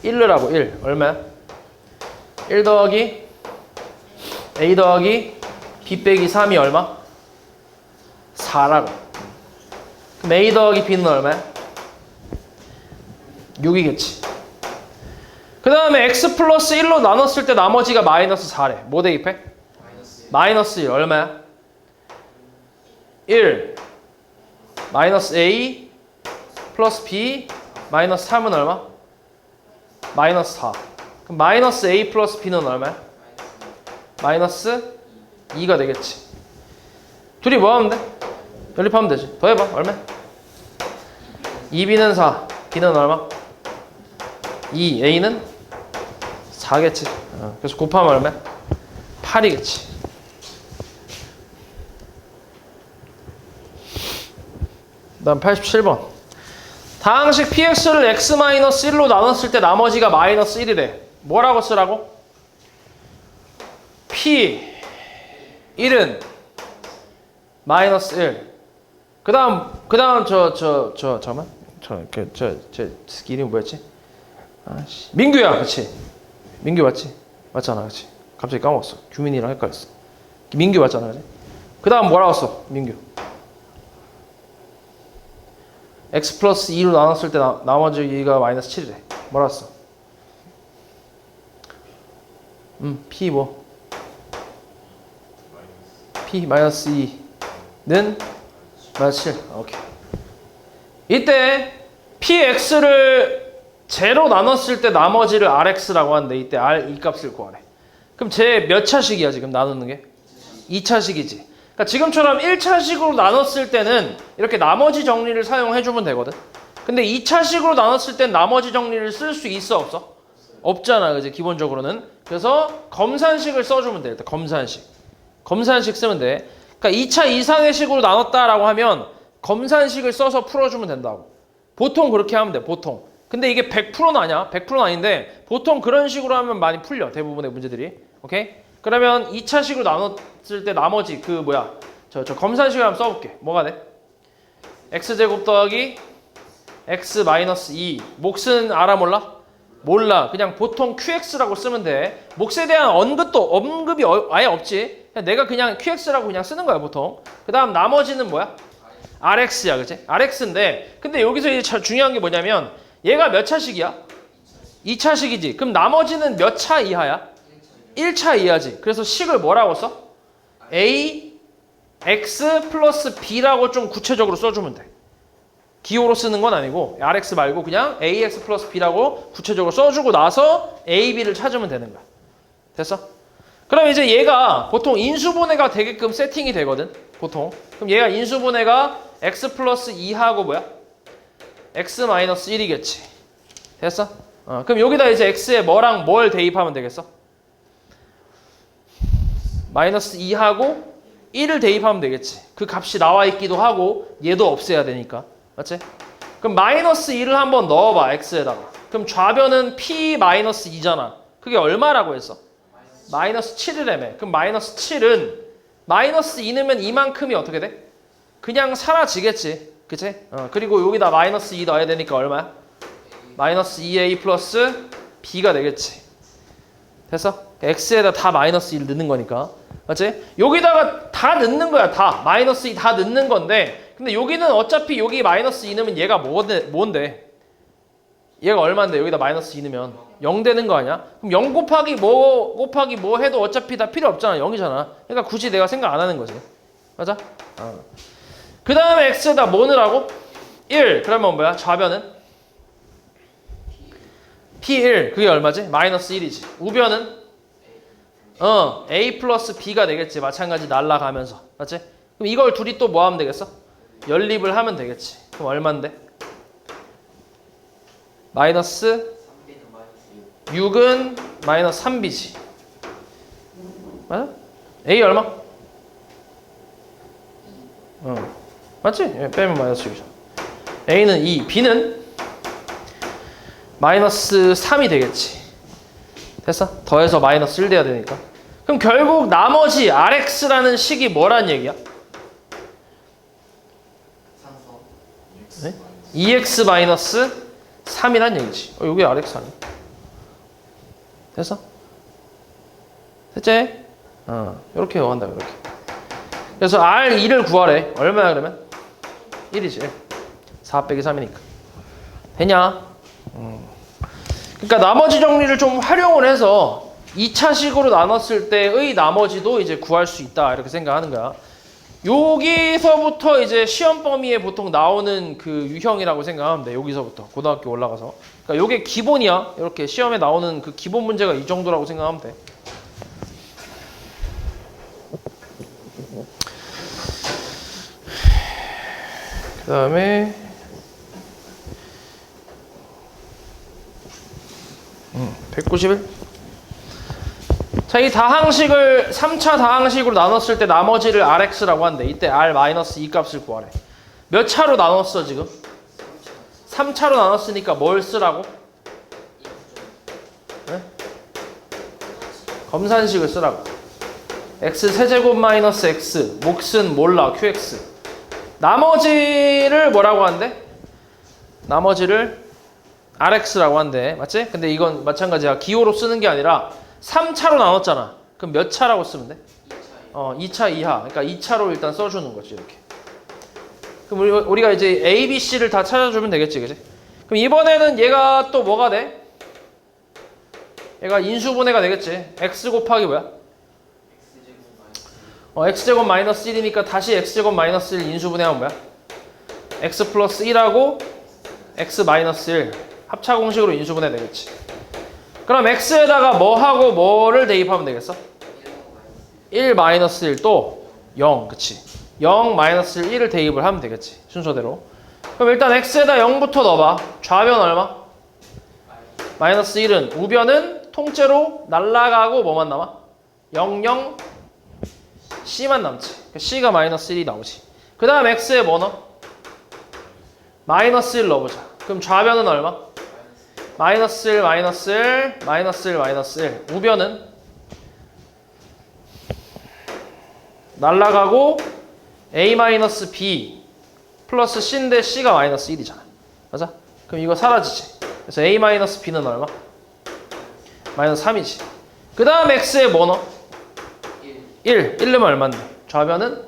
1 넣으라고. 1. 얼마야? 1 더하기 a 더하기 b 빼기 3이 얼마? 4라고. 그럼 a 더하기 b는 얼마야? 6이겠지. 그 다음에 x 플러스 1로 나눴을 때 나머지가 마이너스 4래. 뭐 대입해? 마이너스 1. 얼마야? 1 마이너스 a 플러스 b 마이너스 3은 얼마? 마이너스 4. 그럼 마이너스 a 플러스 b는 얼마야? 마이너스 2가 되겠지. 둘이 뭐 하면 돼? 연립하면 되지. 더해봐. 얼마? 2b는 4 b는 얼마? 2 a는 4겠지. 그래서 곱하면 얼마야? 8이겠지. 다음 87번. 다항식 px를 x-1로 나눴을 때 나머지가 마이너스 1이래. 뭐라고 쓰라고? p1은 마이너스 1. 그 다음 잠깐만. 제 이름이 뭐였지? 아씨. 민규야, 그치? 민규 맞지? 맞잖아, 그치? 갑자기 까먹었어. 규민이랑 헷갈렸어. 민규 맞잖아, 그치? 그 다음 뭐라고 써? 민규. x 플러스 2로 나눴을 때 나머지가 마이너스 7이래. 뭐라 써? p 뭐? p 마이너스 2는 마이너스 7. 오케이. 이때 px를 제로 나눴을 때 나머지를 rx라고 하는데 이때 r 이 값을 구하래. 그럼 쟤 몇 차식이야 지금 나누는 게? 2차식이지. 그러니까 지금처럼 1차식으로 나눴을 때는 이렇게 나머지 정리를 사용해주면 되거든. 근데 2차식으로 나눴을 땐 나머지 정리를 쓸 수 있어 없어? 없잖아, 그지? 기본적으로는. 그래서 검산식을 써주면 돼. 일단 검산식 쓰면 돼. 그러니까 2차 이상의 식으로 나눴다라고 하면 검산식을 써서 풀어주면 된다고. 보통 그렇게 하면 돼. 보통. 근데 이게 100%는 아니야. 100%는 아닌데 보통 그런 식으로 하면 많이 풀려. 대부분의 문제들이. 오케이? 그러면 2차식으로 나눴을 때 나머지 저 검산식을 한번 써볼게. 뭐가 돼? x제곱 더하기 x 마이너스 2. 몫은 알아 몰라? 몰라. 그냥 보통 qx라고 쓰면 돼. 몫에 대한 언급이 아예 없지. 내가 그냥 qx라고 그냥 쓰는 거야 보통. 그 다음 나머지는 뭐야? rx야, 그치? rx인데 근데 여기서 이제 중요한 게 뭐냐면 얘가 몇 차식이야? 2차식이지. 그럼 나머지는 몇 차 이하야? 1차 이하지. 그래서 식을 뭐라고 써? a x 플러스 b라고 좀 구체적으로 써주면 돼. 기호로 쓰는 건 아니고 rx 말고 그냥 ax 플러스 b라고 구체적으로 써주고 나서 a, b를 찾으면 되는 거야. 됐어? 그럼 이제 얘가 보통 인수분해가 되게끔 세팅이 되거든. 보통. 그럼 얘가 인수분해가 x 플러스 2하고 뭐야? x 마이너스 1이겠지. 됐어? 그럼 여기다 이제 x에 뭐랑 뭘 대입하면 되겠어? 마이너스 2하고 1을 대입하면 되겠지. 그 값이 나와 있기도 하고 얘도 없애야 되니까. 맞지? 그럼 마이너스 2를 한번 넣어봐. x에다가. 그럼 좌변은 p 마이너스 2잖아. 그게 얼마라고 했어? 마이너스 7이라며. 그럼 마이너스 7은 마이너스 2 넣으면 이만큼이 어떻게 돼? 그냥 사라지겠지. 그치? 그리고 여기다 마이너스 2 넣어야 되니까 얼마야? 마이너스 2a 플러스 b가 되겠지. 됐어? x에다 다 마이너스 1 넣는 거니까. 맞지? 여기다가 다 넣는 거야. 다. 마이너스 2 다 넣는 건데 근데 여기는 어차피 여기 마이너스 2 넣으면 얘가 뭔데? 얘가 얼마인데 여기다 마이너스 2 넣으면 0 되는 거 아니야? 그럼 0 곱하기 뭐 해도 어차피 다 필요 없잖아. 0이잖아. 그러니까 굳이 내가 생각 안 하는 거지. 맞아? 그 다음에 x에다 뭐 넣으라고? 1. 그러면 뭐야? 좌변은? P1. 그게 얼마지? 마이너스 1이지. 우변은? A 플러스 B가 되겠지. 마찬가지 날라가면서. 맞지? 그럼 이걸 둘이 또 뭐 하면 되겠어? 연립을 하면 되겠지. 그럼 얼만데? 마이너스 6은 마이너스 3B지. 맞아? A 얼마? 맞지? 빼면 마이너스 6이죠. A는 2, B는 마이너스 3이 되겠지. 됐어? 더해서 마이너스 1 돼야 되니까. 그럼 결국 나머지 RX라는 식이 뭐란 얘기야? 네? 2X 마이너스 3이란 얘기지. 여기 RX 아니야? 됐어? 됐지? 이렇게 한다, 이렇게. 그래서 R2를 구하래. 얼마야, 그러면? 1이지. 4 빼기 3이니까. 되냐? 그러니까 나머지 정리를 좀 활용을 해서 2차식으로 나눴을 때의 나머지도 이제 구할 수 있다. 이렇게 생각하는 거야. 여기서부터 이제 시험 범위에 보통 나오는 그 유형이라고 생각하면 돼. 여기서부터 고등학교 올라가서. 그러니까 요게 기본이야. 이렇게 시험에 나오는 그 기본 문제가 이 정도라고 생각하면 돼. 그 다음에 191. 자, 이 다항식을 3차 다항식으로 나눴을 때 나머지를 RX라고 한대. 이때 R-2 값을 구하래. 몇 차로 나눴어 지금? 3차로 나눴으니까 뭘 쓰라고? 네? 검산식을 쓰라고. X 세제곱 마이너스 X 몫은 몰라 QX. 나머지를 뭐라고 한대? 나머지를 RX라고 한대. 맞지? 근데 이건 마찬가지야. 기호로 쓰는 게 아니라 3차로 나눴잖아. 그럼 몇 차라고 쓰면 돼? 2차 이하. 그러니까 2차로 일단 써주는 거지. 이렇게. 그럼 우리가 이제 A, B, C를 다 찾아주면 되겠지. 그지? 그럼 이번에는 얘가 또 뭐가 돼? 얘가 인수분해가 되겠지. X 곱하기 뭐야? X제곱 마이너스 1이니까 다시 X제곱 마이너스 1 인수분해하면 뭐야? X 플러스 1하고 X 마이너스 1 합차 공식으로 인수분해 되겠지. 그럼 X에다가 뭐 하고 뭐를 대입하면 되겠어? 1 마이너스 1 또 0. 그치? 0 마이너스 1을 대입을 하면 되겠지. 순서대로. 그럼 일단 X에다 0부터 넣어봐. 좌변 얼마? 마이너스 1은 우변은 통째로 날라가고 뭐만 남아? 0, 0, C만 남지. C가 마이너스 1이 나오지. 그 다음 X에 뭐 넣어? 마이너스 1 넣어보자. 그럼 좌변은 얼마? 마이너스 1, 마이너스 1, 마이너스 1, 마이너스 1. 우변은? 날라가고 A 마이너스 B 플러스 C인데 C가 마이너스 1이잖아. 맞아? 그럼 이거 사라지지. 그래서 A 마이너스 B는 얼마? 마이너스 3이지. 그 다음 X에 뭐 넣어? 1 넣으면 얼마인데? 좌변은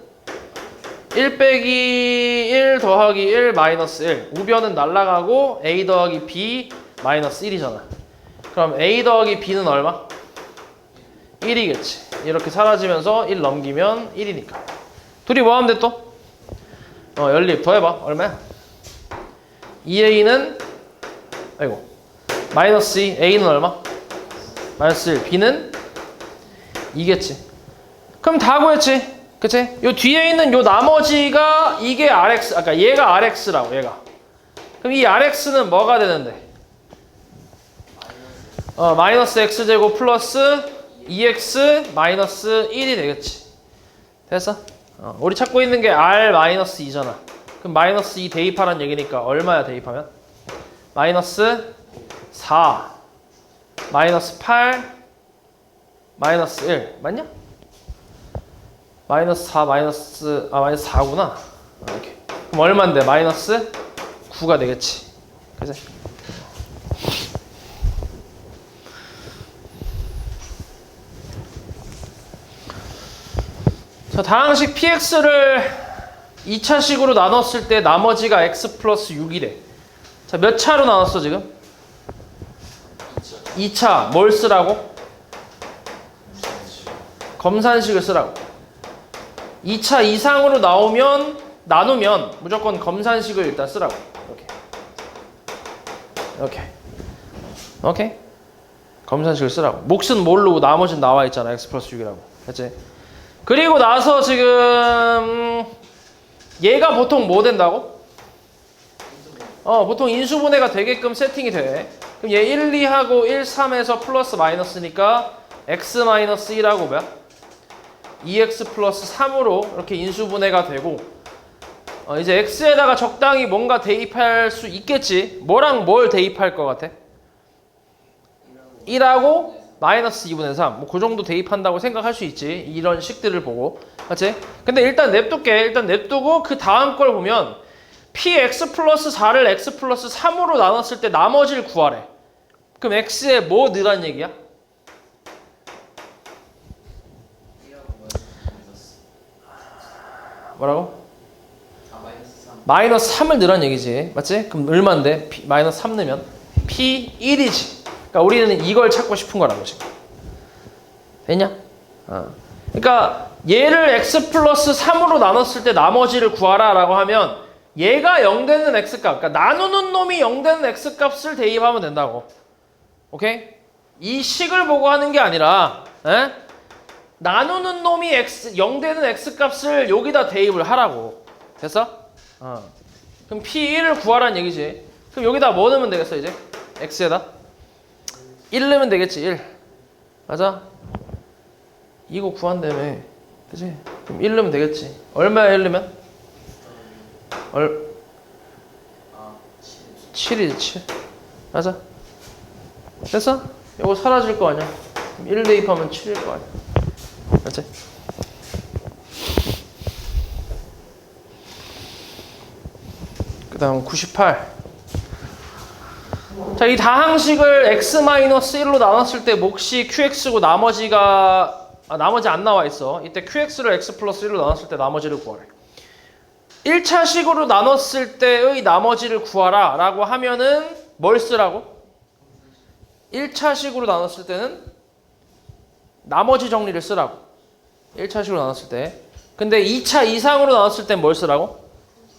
1 빼기 1 더하기 1 마이너스 1. 우변은 날라가고 A 더하기 B 마이너스 1이잖아. 그럼 A 더하기 B는 얼마? 1이겠지. 이렇게 사라지면서 1 넘기면 1이니까. 둘이 뭐 하면 돼 또? 연립 더해봐. 얼마야? 2A는 아이고 마이너스 2. A는 얼마? 마이너스 1. B는 2겠지. 그럼 다 구했지. 그치? 요 뒤에 있는 요 나머지가 이게 RX, 아까 얘가 RX라고, 얘가. 그럼 이 RX는 뭐가 되는데? 마이너스 X제곱 플러스 2X 마이너스 1이 되겠지. 됐어? 우리 찾고 있는 게 R 마이너스 2잖아. 그럼 마이너스 2 대입하라는 얘기니까 얼마야 대입하면? 마이너스 4, 마이너스 8, 마이너스 1. 맞냐? 마이너스 4, 마이너스 4구나. 이렇게. 그럼 얼마인데? 마이너스 9가 되겠지. 그치? 자, 다항식 px를 2차식으로 나눴을 때 나머지가 x 플러스 6이래. 자, 몇 차로 나눴어 지금? 2차. 뭘 쓰라고? 검산식을 쓰라고. 2차 이상으로 나누면 무조건 검산식을 일단 쓰라고. 오케이? 검산식을 쓰라고. 몫은 모르고 나머지는 나와 있잖아. x 플러스 6이라고. 그치? 그리고 나서 지금 얘가 보통 뭐 된다고? 보통 인수분해가 되게끔 세팅이 돼. 그럼 얘 1, 2하고 1, 3에서 플러스 마이너스니까 x 마이너스 1하고 뭐야? 2x 플러스 3으로 이렇게 인수분해가 되고 이제 x에다가 적당히 뭔가 대입할 수 있겠지. 뭐랑 뭘 대입할 것 같아? 1하고 마이너스 2분의 3. 뭐 그 정도 대입한다고 생각할 수 있지. 이런 식들을 보고. 맞지? 근데 일단 냅둘게. 일단 냅두고 그 다음 걸 보면 px 플러스 4를 x 플러스 3으로 나눴을 때 나머지를 구하래. 그럼 x에 뭐 넣으란 얘기야? 뭐라고? 마이너스 3을 넣으란 얘기지. 맞지? 그럼 얼만데? 마이너스 3 넣으면 p1이지. 그러니까 우리는 이걸 찾고 싶은 거라고 지금. 됐냐? 그러니까 얘를 x 플러스 3으로 나눴을 때 나머지를 구하라 라고 하면 얘가 0 되는 x값, 그러니까 나누는 놈이 0 되는 x값을 대입하면 된다고. 오케이? 이 식을 보고 하는 게 아니라 나누는 놈이 0 되는 x값을 여기다 대입을 하라고. 됐어? 그럼 p1을 구하라는 얘기지. 그럼 여기다 뭐 넣으면 되겠어 이제? x에다 1 넣으면 되겠지. 1 맞아? 이거 구한다며. 그치? 그럼 1 넣으면 되겠지. 얼마야 1 넣으면? 7이지 7. 맞아? 됐어? 이거 사라질 거 아니야? 1 대입하면 7일 거 아니야? 맞지? 그 다음 98. 자, 이 다항식을 x-1로 나눴을 때 몫이 qx고 나머지 안 나와 있어. 이때 qx를 x 플러스 1로 나눴을 때 나머지를 구하래. 1차식으로 나눴을 때의 나머지를 구하라 라고 하면은 뭘 쓰라고? 1차식으로 나눴을 때는 나머지 정리를 쓰라고. 1차식으로 나눴을 때. 근데 2차 이상으로 나눴을 땐 뭘 쓰라고?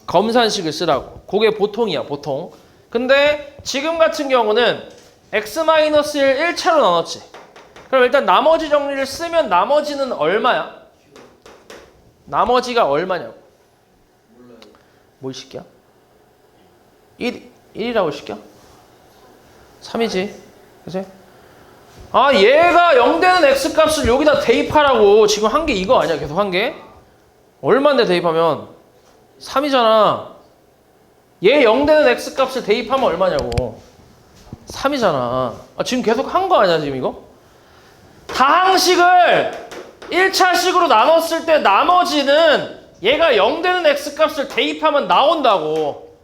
검산식을 쓰라고. 그게 보통이야, 보통. 근데 지금 같은 경우는 x-1 1차로 나눴지. 그럼 일단 나머지 정리를 쓰면 나머지는 얼마야? 나머지가 얼마냐고. 뭘 시켜? 1이라고 시켜? 3이지. 그치? 얘가 0 되는 x값을 여기다 대입하라고 지금 한 게 이거 아니야? 계속 한 게? 얼마인데 대입하면? 3이잖아. 얘 0 되는 x값을 대입하면 얼마냐고. 3이잖아. 지금 계속 한 거 아니야 지금 이거? 다항식을 1차식으로 나눴을 때 나머지는 얘가 0 되는 x값을 대입하면 나온다고.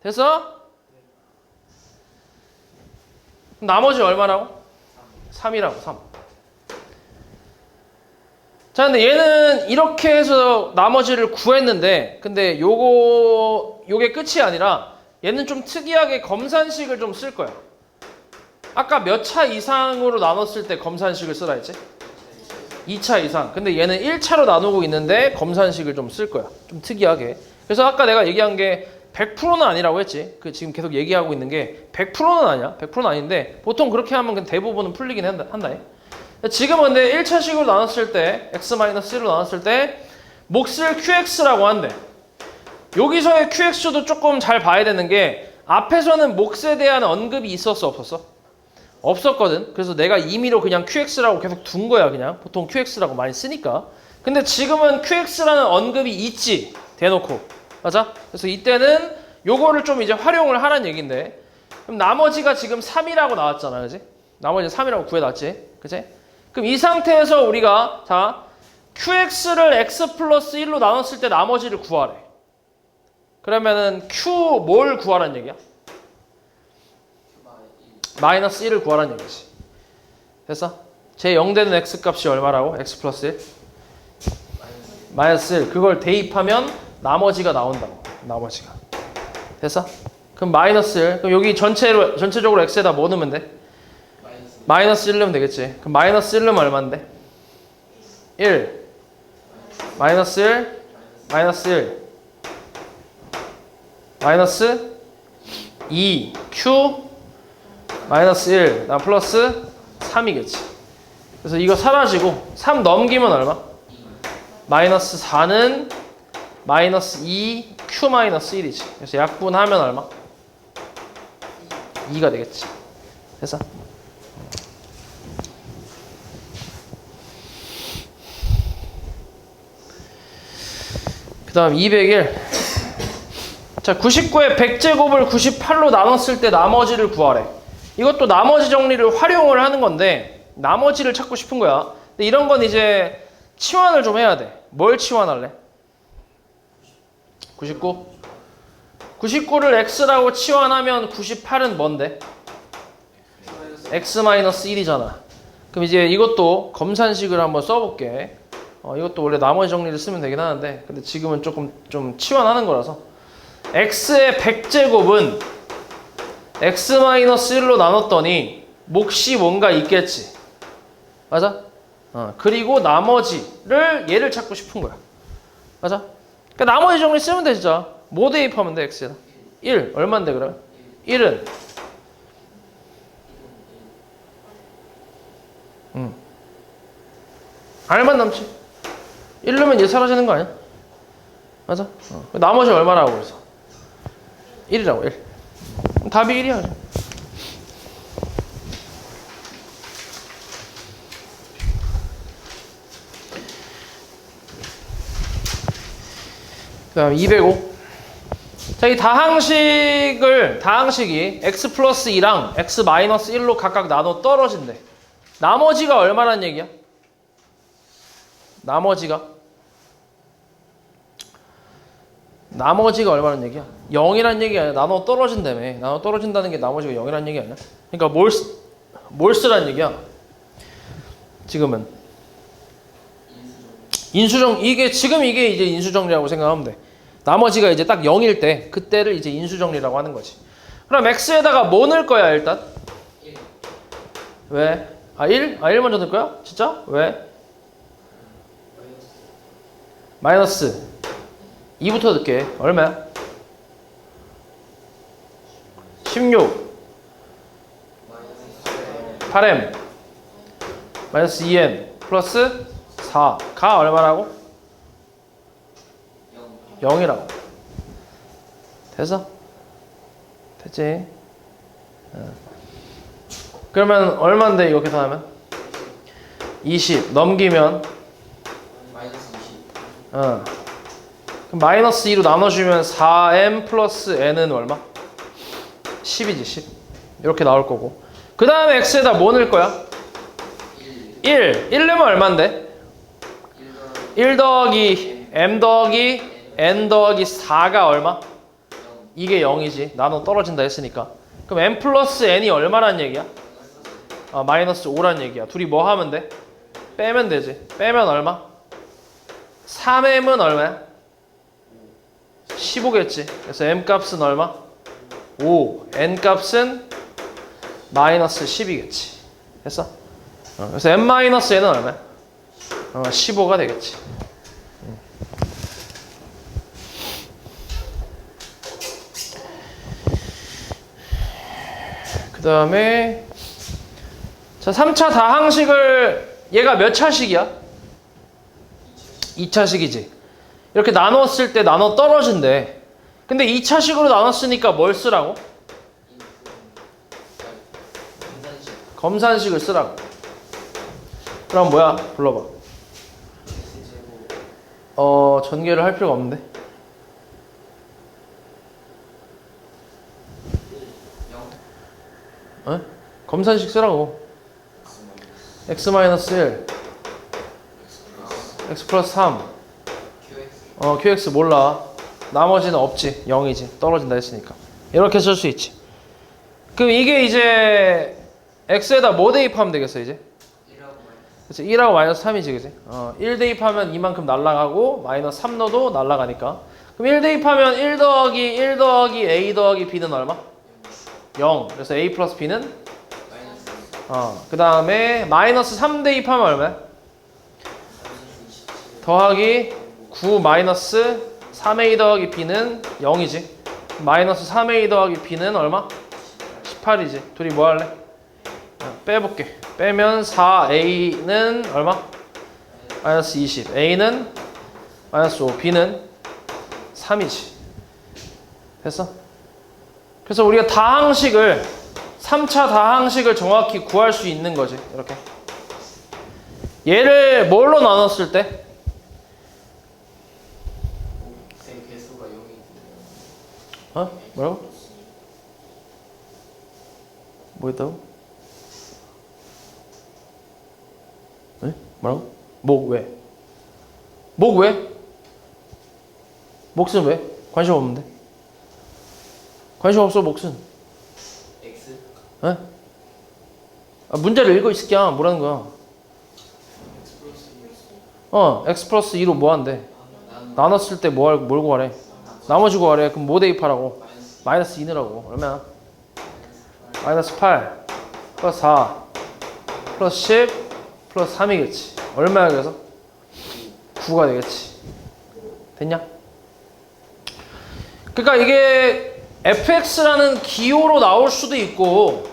됐어? 나머지 얼마라고? 3이라고. 3. 자, 근데 얘는 이렇게 해서 나머지를 구했는데, 근데 요게 끝이 아니라 얘는 좀 특이하게 검산식을 좀 쓸 거야. 아까 몇 차 이상으로 나눴을 때 검산식을 쓰라 했지? 2차 이상. 근데 얘는 1차로 나누고 있는데 검산식을 좀 쓸 거야. 좀 특이하게. 그래서 아까 내가 얘기한 게 100%는 아니라고 했지. 지금 계속 얘기하고 있는 게 100%는 아니야. 100%는 아닌데 보통 그렇게 하면 대부분은 풀리긴 한다. 지금은 근데 1차식으로 나눴을 때 x-1로 나눴을 때 몫을 qx라고 한대. 여기서의 qx도 조금 잘 봐야 되는 게 앞에서는 몫에 대한 언급이 있었어 없었어? 없었거든. 그래서 내가 임의로 그냥 qx라고 계속 둔 거야. 그냥 보통 qx라고 많이 쓰니까. 근데 지금은 qx라는 언급이 있지. 대놓고. 맞아? 그래서 이때는 요거를 좀 이제 활용을 하라는 얘긴데, 그럼 나머지가 지금 3이라고 나왔잖아. 그지? 나머지 3이라고 구해놨지. 그지? 그럼 이 상태에서 우리가 자 qx를 x 플러스 1로 나눴을 때 나머지를 구하래. 그러면은 q 뭘 구하라는 얘기야? 마이너스 1을 구하라는 얘기지. 됐어? 제 0 되는 x 값이 얼마라고? x 플러스 1? 마이너스 1 그걸 대입하면 나머지가 나온다고. 나머지가. 됐어? 그럼 마이너스 1 그럼 여기 전체적으로 x에다 뭐 넣으면 돼? 마이너스 1 넣으면 되겠지. 그럼 마이너스 1 넣으면 얼마인데? 1 마이너스 1 마이너스 1 마이너스 2 q 마이너스 1 나 플러스 3이겠지. 그래서 이거 사라지고 3 넘기면 얼마? 마이너스 4는 마이너스 2 q 마이너스 1이지. 그래서 약분하면 얼마? 2가 되겠지. 됐어? 그 다음 201. 자, 99의 100제곱을 98로 나눴을 때 나머지를 구하래. 이것도 나머지 정리를 활용을 하는 건데 나머지를 찾고 싶은 거야. 근데 이런 건 이제 치환을 좀 해야 돼. 뭘 치환할래? 99? 99를 x라고 치환하면 98은 뭔데? x-1이잖아. 그럼 이제 이것도 검산식을 한번 써볼게. 이것도 원래 나머지 정리를 쓰면 되긴 하는데 근데 지금은 조금 좀 치환하는 거라서 x의 100제곱은 x-1로 나눴더니 몫이 뭔가 있겠지. 맞아? 그리고 나머지를 얘를 찾고 싶은 거야. 맞아? 그러니까 나머지 정리 쓰면 돼 진짜. 뭐 대입하면 돼 x에다? 1 얼만데 그러면? 1은 R만 남지. 1 넣으면 얘 사라지는 거 아니야? 맞아? 나머지 얼마라고 그래서 1이라고 1 답이 1이야. 그 다음 205. 자, 이 다항식이 x 플러스 2랑 x 마이너스 1로 각각 나눠 떨어진대. 나머지가 얼마란 얘기야? 나머지가 얼마란 얘기야? 0이란 얘기 아니야. 나눠 떨어진다며. 나눠 떨어진다는 게 나머지가 0이란 얘기 아니야? 그러니까 뭘 쓰란 얘기야? 지금은 지금 이게 이제 인수정리라고 생각하면 돼. 나머지가 이제 딱 0일 때 그때를 이제 인수정리라고 하는 거지. 그럼 x에다가 뭐 넣을 거야 일단? 1. 왜? 1? 1 먼저 넣을 거야? 진짜? 왜? 마이너스 2부터 넣을게. 얼마야? 16 8m 마이너스 2n 플러스 4가 얼마라고? 0이라고. 됐어? 됐지? 그러면 얼마인데 이거 계산하면? 20 넘기면 마이너스 20. 그럼 마이너스 2로 나눠주면 4m 플러스 n은 얼마? 10이지 10. 이렇게 나올 거고 그 다음에 x에다 뭐 넣을 거야? 1 넣으면 얼만데? 1 더하기 m 더하기 n 더하기 4가 얼마? 이게 0이지. 나눠 떨어진다 했으니까. 그럼 m 플러스 n이 얼마란 얘기야? 마이너스 5란 얘기야. 둘이 뭐 하면 돼? 빼면 되지. 빼면 얼마? 3m은 얼마야? 15겠지. 그래서 m 값은 얼마? 5. n 값은 마이너스 10이겠지. 됐어? 그래서 m 마이너스 n은 얼마야? 15가 되겠지. 그 다음에 자 3차 다항식을 얘가 몇 차식이야? 2차식이지. 이렇게 나눴을 때 나눠 떨어진대. 근데 2차식으로 나눴으니까 뭘 쓰라고? 검산식을 쓰라고. 그럼 뭐야? 불러봐. 전개를 할 필요가 없는데. 검산식 쓰라고. x-1 x 플러스 3 qx 몰라. 나머지는 없지. 0이지. 떨어진다 했으니까. 이렇게 쓸 수 있지. 그럼 이게 이제 x에다 뭐 대입하면 되겠어 이제? 그치? 1하고 마이너스 3이지, 그치? 1 대입하면 이만큼 날라가고, 마이너스 3 넣어도 날라가니까. 그럼 1 대입하면 1 더하기 1 더하기 A 더하기 B는 얼마? 0. 그래서 A 플러스 B는? 마이너스 그 다음에 마이너스 3 대입하면 얼마야? 더하기 9 마이너스 3A 더하기 B는 0이지. 마이너스 3A 더하기 B는 얼마? 18이지. 둘이 뭐 할래? 빼볼게. 빼면 4A는 얼마? 마이너스 20. A는 마이너스 5. B는 3이지. 됐어? 그래서 우리가 다항식을 3차 다항식을 정확히 구할 수 있는 거지. 이렇게. 얘를 뭘로 나눴을 때? 쌤 개수가 0이 뭐라고? 뭐 했다고? 네? 뭐라고? 목 왜? 목 왜? 목은 왜? 관심 없는데? 관심 없어 목은? X 에? 문제를 읽고 있을게야. 뭐라는 거야? X 플러스 2로 뭐 한대? 나눴을 때 뭘 구하래? 나머지 구하래. 그럼 뭐 대입하라고? 마이너스 2 넣으라고. 얼마야? 마이너스 8 플러스 4 플러스 10 플러스 3이겠지. 얼마야 그래서? 9가 되겠지. 됐냐? 그러니까 이게 fx라는 기호로 나올 수도 있고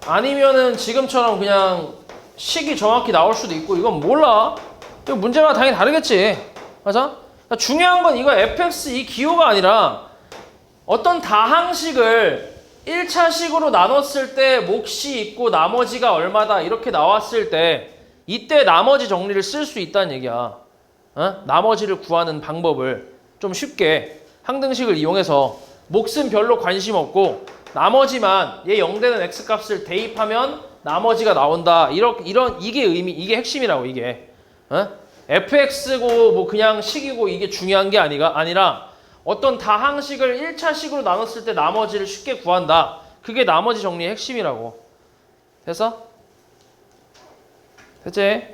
아니면은 지금처럼 그냥 식이 정확히 나올 수도 있고 이건 몰라. 이거 문제마다 당연히 다르겠지. 맞아? 그러니까 중요한 건 이거 fx 이 기호가 아니라 어떤 다항식을 1차식으로 나눴을 때 몫이 있고 나머지가 얼마다 이렇게 나왔을 때 이때 나머지 정리를 쓸 수 있다는 얘기야. 나머지를 구하는 방법을 좀 쉽게 항등식을 이용해서 몫은 별로 관심 없고 나머지만 얘 0되는 x값을 대입하면 나머지가 나온다. 이게 이게 핵심이라고 이게. fx고 뭐 그냥 식이고 이게 중요한 게 아니라 어떤 다항식을 1차식으로 나눴을 때 나머지를 쉽게 구한다. 그게 나머지 정리의 핵심이라고. 됐어? 됐지?